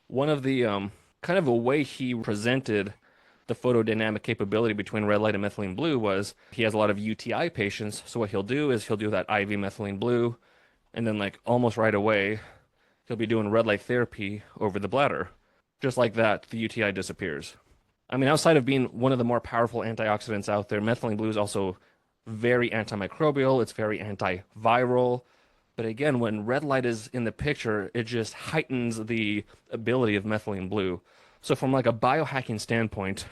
one of the kind of a way he presented the photodynamic capability between red light and methylene blue was he has a lot of UTI patients. So what he'll do is he'll do that IV methylene blue, and then like almost right away, he'll be doing red light therapy over the bladder. Just like that, the UTI disappears. I mean, outside of being one of the more powerful antioxidants out there, methylene blue is also very antimicrobial. It's very antiviral. But again, when red light is in the picture, it just heightens the ability of methylene blue. So from like a biohacking standpoint,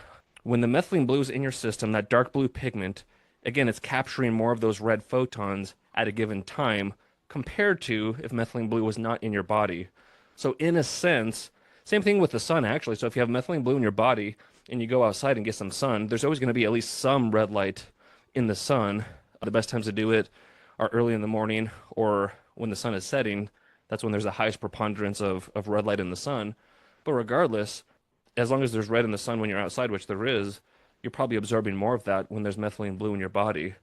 when the methylene blue is in your system, that dark blue pigment, again, it's capturing more of those red photons at a given time compared to if methylene blue was not in your body. So in a sense, same thing with the sun, actually. So if you have methylene blue in your body and you go outside and get some sun, there's always going to be at least some red light in the sun. The best times to do it are early in the morning or when the sun is setting. That's when there's the highest preponderance of red light in the sun. But regardless, as long as there's red in the sun when you're outside, which there is, you're probably absorbing more of that when there's methylene blue in your body.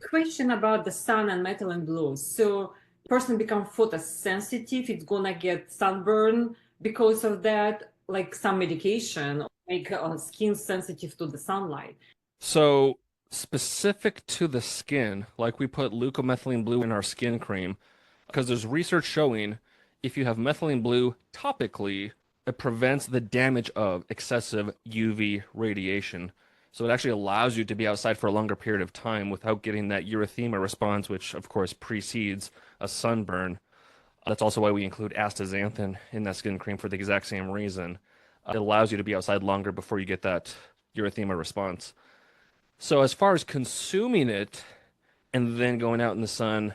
Question about the sun and methylene blue. So person become photosensitive, it's gonna get sunburn because of that, like some medication make skin sensitive to the sunlight. So specific to the skin, like we put leucomethylene blue in our skin cream, because there's research showing if you have methylene blue topically, it prevents the damage of excessive UV radiation. So it actually allows you to be outside for a longer period of time without getting that erythema response, which of course precedes a sunburn. That's also why we include astaxanthin in that skin cream for the exact same reason. It allows you to be outside longer before you get that erythema response. So as far as consuming it and then going out in the sun,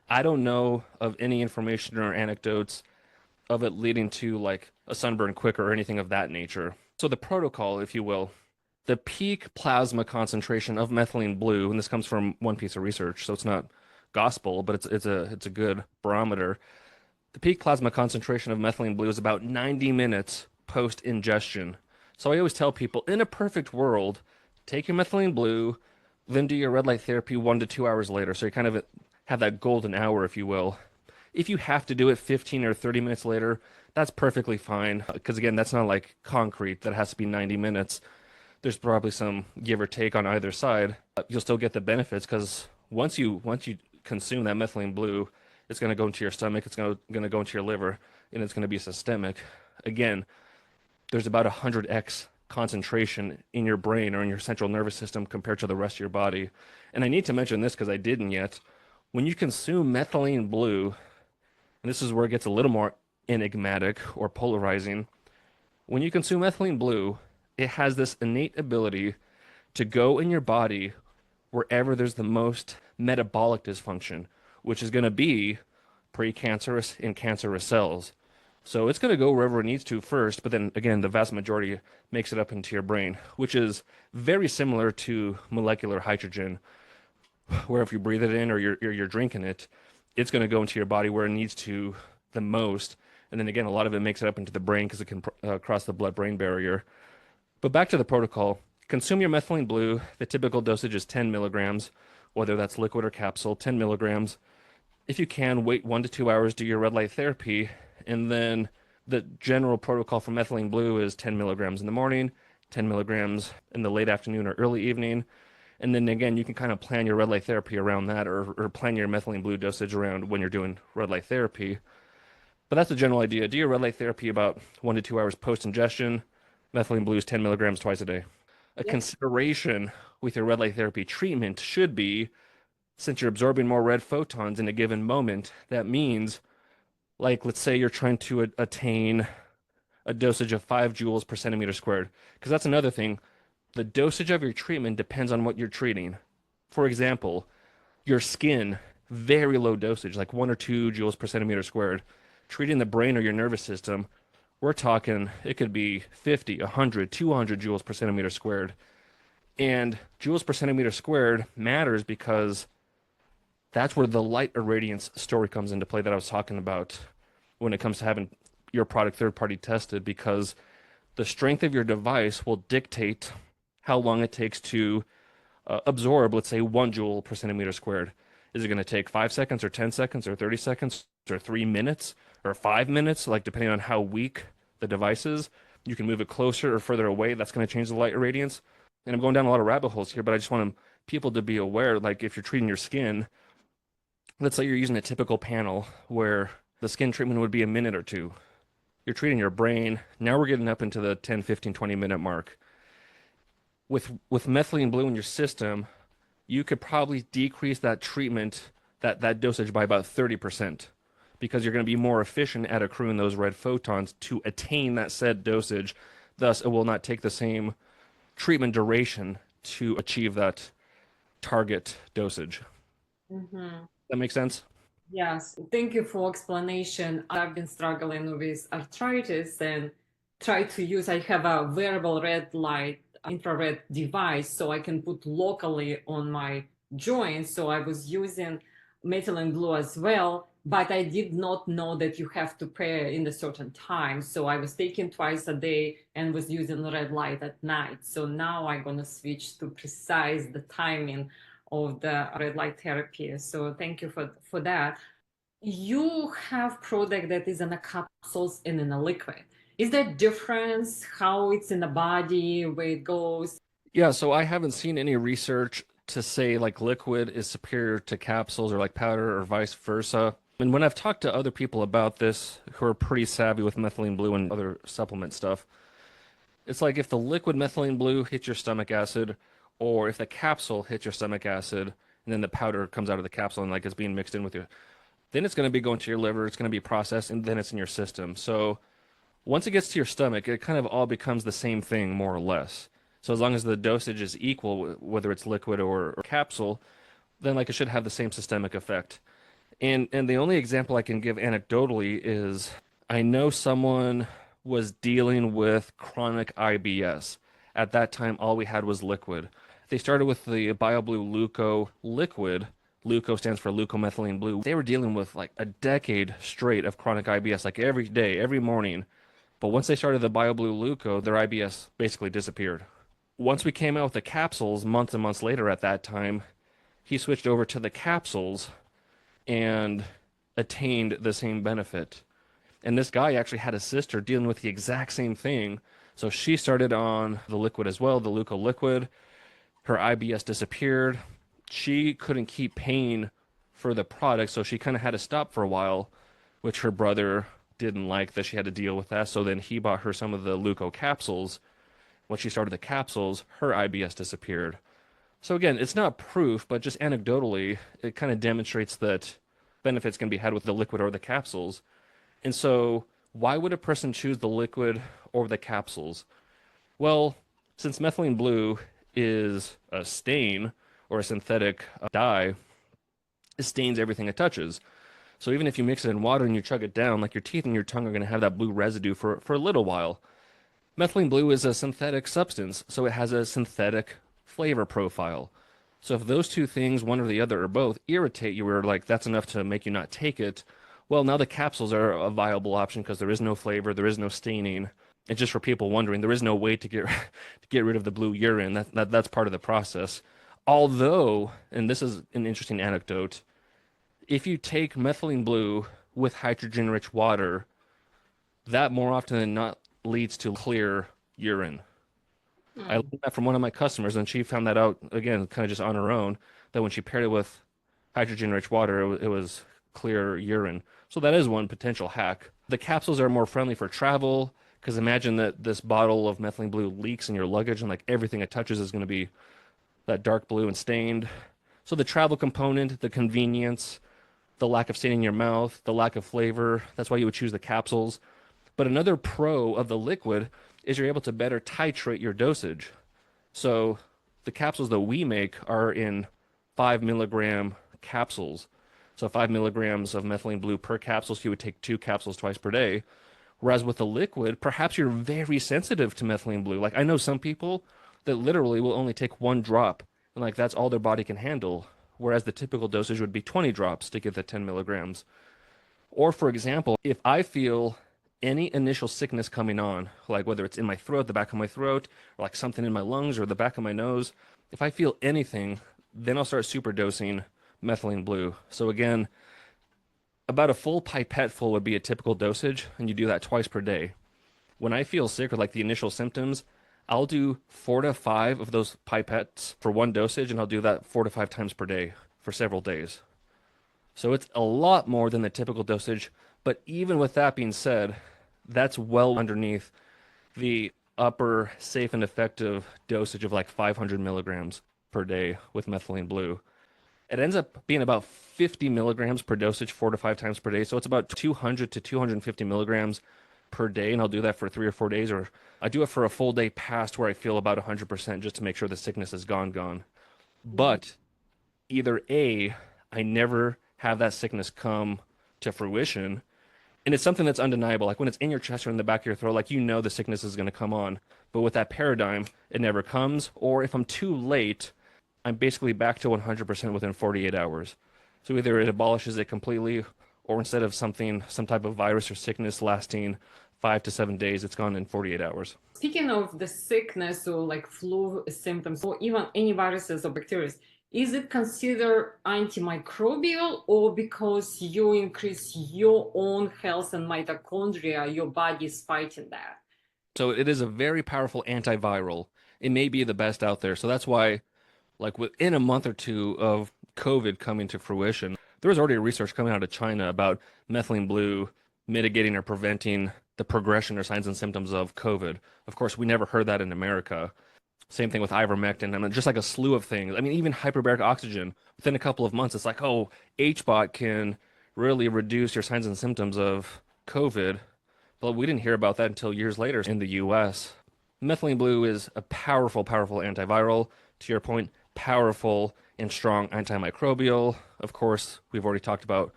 I don't know of any information or anecdotes of it leading to like a sunburn quicker or anything of that nature. So the protocol, if you will, the peak plasma concentration of methylene blue, and this comes from one piece of research, so it's not gospel, but it's a good barometer. The peak plasma concentration of methylene blue is about 90 minutes post-ingestion. So I always tell people, in a perfect world, take your methylene blue, then do your red light therapy 1 to 2 hours later. So you kind of have that golden hour, if you will. If you have to do it 15 or 30 minutes later, that's perfectly fine. Because again, that's not like concrete that has to be 90 minutes. There's probably some give or take on either side. You'll still get the benefits because once you consume that methylene blue, it's going to go into your stomach, it's going to go into your liver, and it's going to be systemic. Again, there's about 100x concentration in your brain or in your central nervous system compared to the rest of your body. And I need to mention this because I didn't yet. When you consume methylene blue, and this is where it gets a little more enigmatic or polarizing, when you consume methylene blue, it has this innate ability to go in your body wherever there's the most metabolic dysfunction, which is going to be precancerous and cancerous cells. So it's going to go wherever it needs to first, but then again, the vast majority makes it up into your brain, which is very similar to molecular hydrogen, where if you breathe it in or you're drinking it, it's going to go into your body where it needs to the most. And then again, a lot of it makes it up into the brain because it can cross the blood-brain barrier. But back to the protocol. Consume your methylene blue. The typical dosage is 10 milligrams, whether that's liquid or capsule, 10 milligrams. If you can, wait 1 to 2 hours, do your red light therapy, and then the general protocol for methylene blue is 10 milligrams in the morning, 10 milligrams in the late afternoon or early evening, And then again, you can kind of plan your red light therapy around that, or plan your methylene blue dosage around when you're doing red light therapy. But that's the general idea. Do your red light therapy about 1 to 2 hours post-ingestion. Methylene blue is 10 milligrams twice a day. A Yeah. consideration with your red light therapy treatment should be, since you're absorbing more red photons in a given moment, that means, like, let's say you're trying to attain a dosage of 5 joules per centimeter squared. Because that's another thing. The dosage of your treatment depends on what you're treating. For example, your skin, very low dosage, like 1 or 2 joules per centimeter squared. Treating the brain or your nervous system, we're talking, it could be 50, 100, 200 joules per centimeter squared. And joules per centimeter squared matters because that's where the light irradiance story comes into play that I was talking about when it comes to having your product third-party tested, because the strength of your device will dictate how long it takes to absorb, let's say, 1 joule per centimeter squared. Is it going to take 5 seconds or 10 seconds or 30 seconds or 3 minutes or 5 minutes? Like, depending on how weak the device is, you can move it closer or further away. That's going to change the light irradiance. And I'm going down a lot of rabbit holes here, but I just want people to be aware, like if you're treating your skin, let's say you're using a typical panel where the skin treatment would be a minute or two. You're treating your brain. Now we're getting up into the 10, 15, 20-minute mark. With methylene blue in your system, you could probably decrease that treatment, that dosage by about 30%, because you're going to be more efficient at accruing those red photons to attain that said dosage. Thus, it will not take the same treatment duration to achieve that target dosage. That makes sense? Yes, thank you for explanation. I've been struggling with arthritis and I have a wearable red light infrared device so I can put locally on my joints. So I was using methylene blue as well, but I did not know that you have to pair in a certain time. So I was taking twice a day and was using red light at night. So now I'm going to switch to precise the timing of the red light therapy. So thank you for that. You have product that is in a capsules and in a liquid. Is there difference how it's in the body, where it goes? Yeah, so I haven't seen any research to say like liquid is superior to capsules or like powder or vice versa. And when I've talked to other people about this who are pretty savvy with methylene blue and other supplement stuff, it's like if the liquid methylene blue hits your stomach acid, or if the capsule hits your stomach acid, and then the powder comes out of the capsule and like it's being mixed in with you, then it's going to be going to your liver, it's going to be processed, and then it's in your system. So once it gets to your stomach, it kind of all becomes the same thing, more or less. So as long as the dosage is equal, whether it's liquid or capsule, then like it should have the same systemic effect. And the only example I can give anecdotally is I know someone was dealing with chronic IBS. At that time, all we had was liquid. They started with the BioBlue Leuco liquid. Leuco stands for leucomethylene blue. They were dealing with like a decade straight of chronic IBS, like every day, every morning. But once they started the BioBlue Leuco, their IBS basically disappeared. Once we came out with the capsules, months and months later at that time, he switched over to the capsules and attained the same benefit. And this guy actually had a sister dealing with the exact same thing. So she started on the liquid as well, the Leuco liquid. Her IBS disappeared. She couldn't keep paying for the product, so she kind of had to stop for a while, which her brother didn't like that she had to deal with that. So then he bought her some of the Leuco capsules. When she started the capsules, her IBS disappeared. So again, it's not proof, but just anecdotally, it kind of demonstrates that benefits can be had with the liquid or the capsules. And so why would a person choose the liquid or the capsules? Well, since methylene blue is a stain or a synthetic dye, it stains everything it touches. So even if you mix it in water and you chug it down, like your teeth and your tongue are going to have that blue residue for a little while. Methylene blue is a synthetic substance, so it has a synthetic flavor profile. So if those two things, one or the other or both, irritate you, or like that's enough to make you not take it, well, now the capsules are a viable option because there is no flavor, there is no staining. And just for people wondering, there is no way to get rid of the blue urine. That's part of the process. Although, and this is an interesting anecdote, if you take methylene blue with hydrogen-rich water, that more often than not leads to clear urine. I learned that from one of my customers, and she found that out, again, kind of just on her own, that when she paired it with hydrogen-rich water, it was clear urine. So that is one potential hack. The capsules are more friendly for travel, because imagine that this bottle of methylene blue leaks in your luggage, and like everything it touches is going to be that dark blue and stained. So the travel component, the convenience, the lack of stain in your mouth, the lack of flavor, that's why you would choose the capsules. But another pro of the liquid is you're able to better titrate your dosage. So the capsules that we make are in 5 milligram capsules. So 5 milligrams of methylene blue per capsule, so you would take 2 capsules twice per day. Whereas with the liquid, perhaps you're very sensitive to methylene blue. Like I know some people that literally will only take 1 drop, and like that's all their body can handle. Whereas the typical dosage would be 20 drops to get the 10 milligrams. Or for example, if I feel any initial sickness coming on, like whether it's in my throat, the back of my throat, or like something in my lungs or the back of my nose, if I feel anything, then I'll start superdosing methylene blue. So again, about a full pipette full would be a typical dosage, and you do that twice per day. When I feel sick or like the initial symptoms, I'll do 4 to 5 of those pipettes for one dosage, and I'll do that 4 to 5 times per day for several days. So it's a lot more than the typical dosage, but even with that being said, that's well underneath the upper safe and effective dosage of like 500 milligrams per day with methylene blue. It ends up being about 50 milligrams per dosage 4 to 5 times per day. So it's about 200 to 250 milligrams per day. And I'll do that for 3 or 4 days, or I do it for a full day past where I feel about 100% just to make sure the sickness is gone. But either A, I never have that sickness come to fruition. And it's something that's undeniable. Like when it's in your chest or in the back of your throat, like you know the sickness is going to come on. But with that paradigm, it never comes. Or if I'm too late, I'm basically back to 100% within 48 hours. So either it abolishes it completely, or instead of some type of virus or sickness lasting 5 to 7 days, it's gone in 48 hours. Speaking of the sickness or like flu symptoms, or even any viruses or bacteria, is it considered antimicrobial, or because you increase your own health and mitochondria, your body is fighting that? So it is a very powerful antiviral. It may be the best out there. So that's why, like within a month or two of COVID coming to fruition, there was already research coming out of China about methylene blue mitigating or preventing the progression or signs and symptoms of COVID. Of course, we never heard that in America. Same thing with ivermectin. I mean, just like a slew of things. I mean, even hyperbaric oxygen. Within a couple of months, it's like, oh, HBOT can really reduce your signs and symptoms of COVID. But we didn't hear about that until years later in the US. Methylene blue is a powerful, powerful antiviral. To your point, powerful and strong antimicrobial. Of course, we've already talked about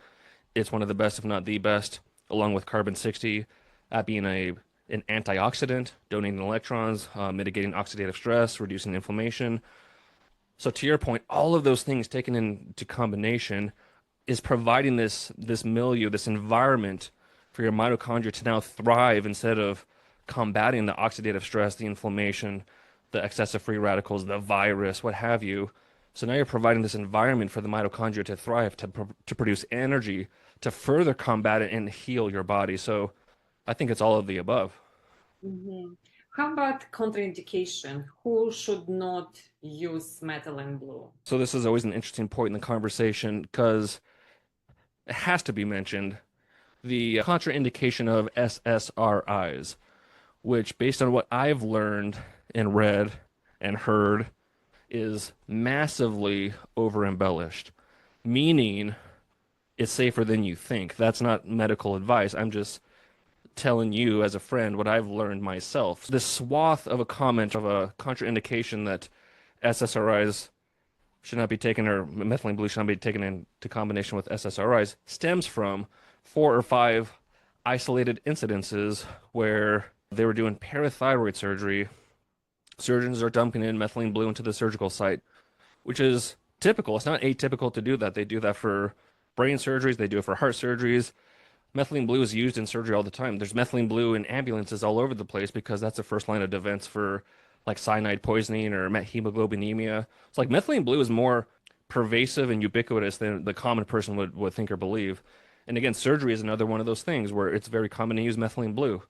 it's one of the best, if not the best, along with carbon-60, at being an antioxidant, donating electrons, mitigating oxidative stress, reducing inflammation. So to your point, all of those things taken into combination is providing this milieu, this environment for your mitochondria to now thrive instead of combating the oxidative stress, the inflammation, the excessive free radicals, the virus, what have you. So now you're providing this environment for the mitochondria to thrive, to produce energy, to further combat it and heal your body. So I think it's all of the above. Mm-hmm. How about contraindication? Who should not use methylene blue? So this is always an interesting point in the conversation because it has to be mentioned, the contraindication of SSRIs, which based on what I've learned and read and heard is massively over embellished, meaning it's safer than you think. That's not medical advice. I'm just telling you as a friend what I've learned myself. This swath of a comment of a contraindication that SSRIs should not be taken, or methylene blue should not be taken into combination with SSRIs, stems from 4 or 5 isolated incidences where they were doing parathyroid surgery. Surgeons are dumping in methylene blue into the surgical site, which is typical. It's not atypical to do that. They do that for brain surgeries. They do it for heart surgeries. Methylene blue is used in surgery all the time. There's methylene blue in ambulances all over the place because that's the first line of defense for like cyanide poisoning or hemoglobinemia. It's like methylene blue is more pervasive and ubiquitous than the common person would think or believe. And again, surgery is another one of those things where it's very common to use methylene blue.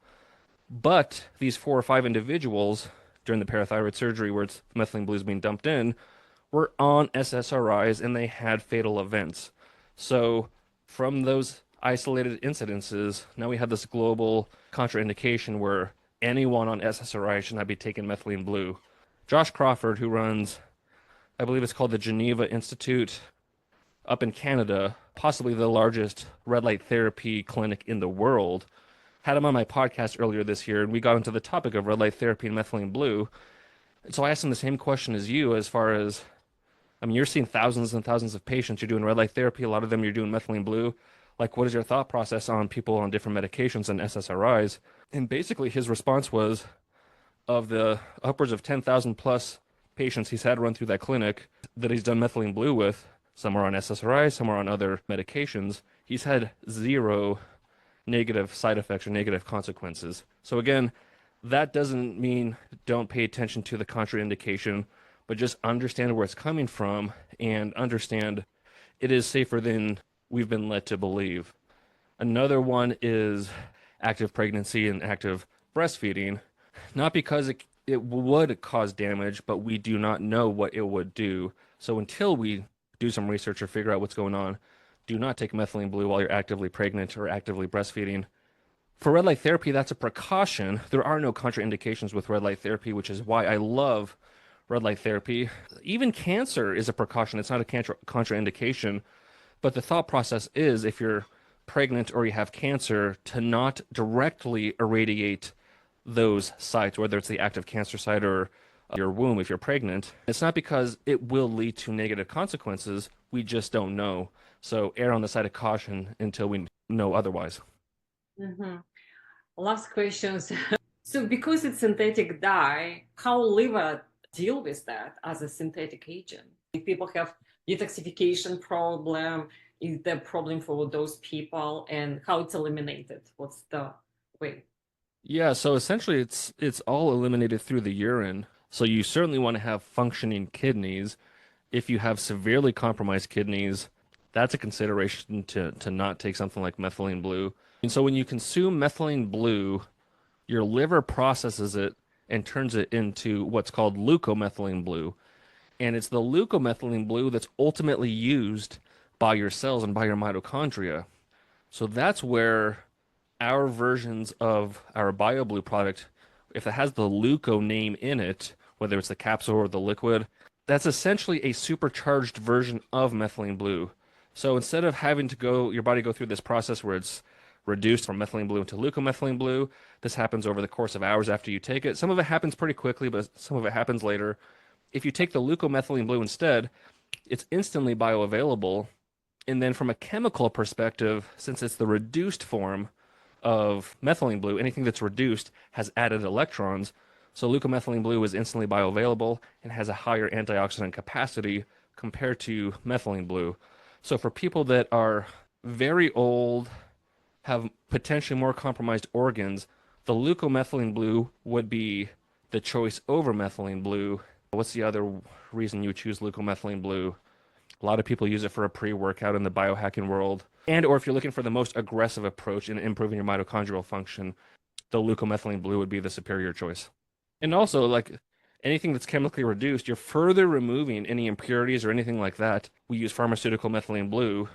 But these 4 or 5 individuals during the parathyroid surgery where it's methylene blue is being dumped in were on SSRIs and they had fatal events. So from those isolated incidences, now we have this global contraindication where anyone on SSRI should not be taking methylene blue. Josh Crawford, who runs, I believe it's called the Geneva Institute up in Canada, possibly the largest red light therapy clinic in the world, had him on my podcast earlier this year, and we got into the topic of red light therapy and methylene blue. And so I asked him the same question as you, as far as, I mean, you're seeing thousands and thousands of patients. You're doing red light therapy. A lot of them you're doing methylene blue. Like, what is your thought process on people on different medications and SSRIs? And basically his response was, of the upwards of 10,000 plus patients he's had run through that clinic that he's done methylene blue with, some are on SSRIs, some are on other medications, he's had zero negative side effects or negative consequences. So again, that doesn't mean don't pay attention to the contraindication, but just understand where it's coming from and understand it is safer than we've been led to believe. Another one is active pregnancy and active breastfeeding, not because it would cause damage, but we do not know what it would do. So until we do some research or figure out what's going on, do not take methylene blue while you're actively pregnant or actively breastfeeding. For red light therapy, that's a precaution. There are no contraindications with red light therapy, which is why I love red light therapy. Even cancer is a precaution. It's not a contraindication, but the thought process is if you're pregnant or you have cancer, to not directly irradiate those sites, whether it's the active cancer site or your womb if you're pregnant. It's not because it will lead to negative consequences. We just don't know. So err on the side of caution until we know otherwise. Mm-hmm. Last questions. So because it's synthetic dye, how liver deal with that as a synthetic agent? If people have detoxification problem, is there a problem for those people, and how it's eliminated? What's the way? Yeah, so essentially it's all eliminated through the urine. So you certainly want to have functioning kidneys. If you have severely compromised kidneys, that's a consideration to not take something like methylene blue. And so when you consume methylene blue, your liver processes it and turns it into what's called leukomethylene blue. And it's the leukomethylene blue that's ultimately used by your cells and by your mitochondria. So that's where our versions of our BioBlue product, if it has the leuco name in it, whether it's the capsule or the liquid, that's essentially a supercharged version of methylene blue. So instead of having to your body go through this process where it's reduced from methylene blue into leukomethylene blue, this happens over the course of hours after you take it. Some of it happens pretty quickly, but some of it happens later. If you take the leukomethylene blue instead, it's instantly bioavailable. And then from a chemical perspective, since it's the reduced form of methylene blue, anything that's reduced has added electrons. So leukomethylene blue is instantly bioavailable and has a higher antioxidant capacity compared to methylene blue. So for people that are very old, have potentially more compromised organs, the leukomethylene blue would be the choice over methylene blue. What's the other reason you choose leukomethylene blue? A lot of people use it for a pre-workout in the biohacking world. And or if you're looking for the most aggressive approach in improving your mitochondrial function, the leukomethylene blue would be the superior choice. And also, like anything that's chemically reduced, you're further removing any impurities or anything like that. We use pharmaceutical methylene blue,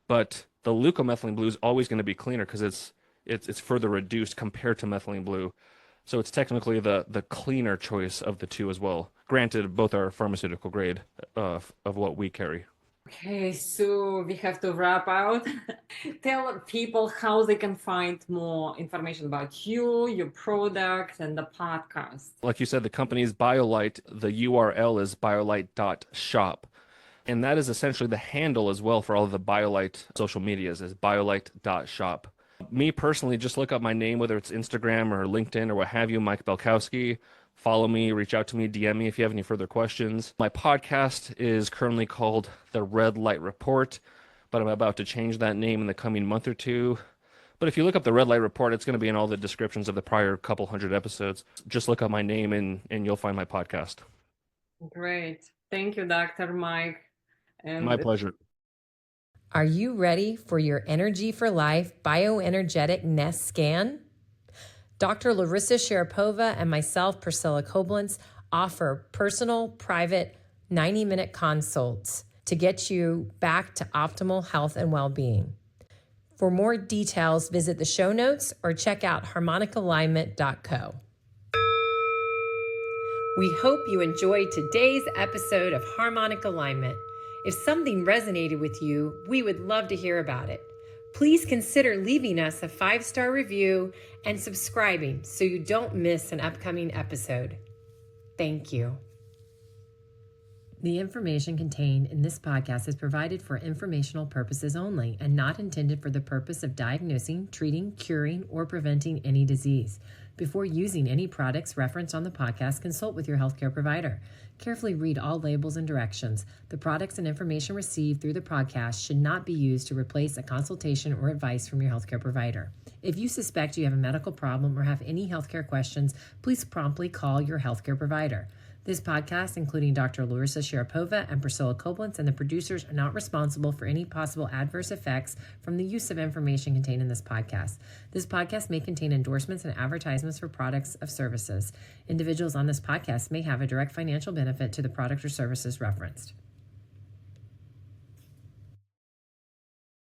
but the leukomethylene blue is always going to be cleaner because it's further reduced compared to methylene blue. So it's technically the cleaner choice of the two as well. Granted, both are pharmaceutical grade of what we carry. Okay, so we have to wrap out. Tell people how they can find more information about you, your product, and the podcast. Like you said, the company is BioLight. The URL is biolight.shop. And that is essentially the handle as well for all of the BioLight social medias is biolight.shop. Me personally, just look up my name, whether it's Instagram or LinkedIn or what have you, Mike Belkowski. Follow me, reach out to me, DM me if you have any further questions. My podcast is currently called The Red Light Report, but I'm about to change that name in the coming month or two. But if you look up The Red Light Report, it's going to be in all the descriptions of the prior couple hundred episodes. Just look up my name and you'll find my podcast. Great. Thank you, Dr. Mike. And my pleasure. Are you ready for your Energy for Life bioenergetic nest scan? Dr. Larisa Sharapova and myself, Priscilla Koblenz, offer personal, private, 90-minute consults to get you back to optimal health and well-being. For more details, visit the show notes or check out harmonicalignment.co. We hope you enjoyed today's episode of Harmonic Alignment. If something resonated with you, we would love to hear about it. Please consider leaving us a 5-star review and subscribing so you don't miss an upcoming episode. Thank you. The information contained in this podcast is provided for informational purposes only and not intended for the purpose of diagnosing, treating, curing, or preventing any disease. Before using any products referenced on the podcast, consult with your healthcare provider. Carefully read all labels and directions. The products and information received through the podcast should not be used to replace a consultation or advice from your healthcare provider. If you suspect you have a medical problem or have any healthcare questions, please promptly call your healthcare provider. This podcast, including Dr. Larisa Sharapova and Priscilla Koblenz and the producers, are not responsible for any possible adverse effects from the use of information contained in this podcast. This podcast may contain endorsements and advertisements for products or services. Individuals on this podcast may have a direct financial benefit to the product or services referenced.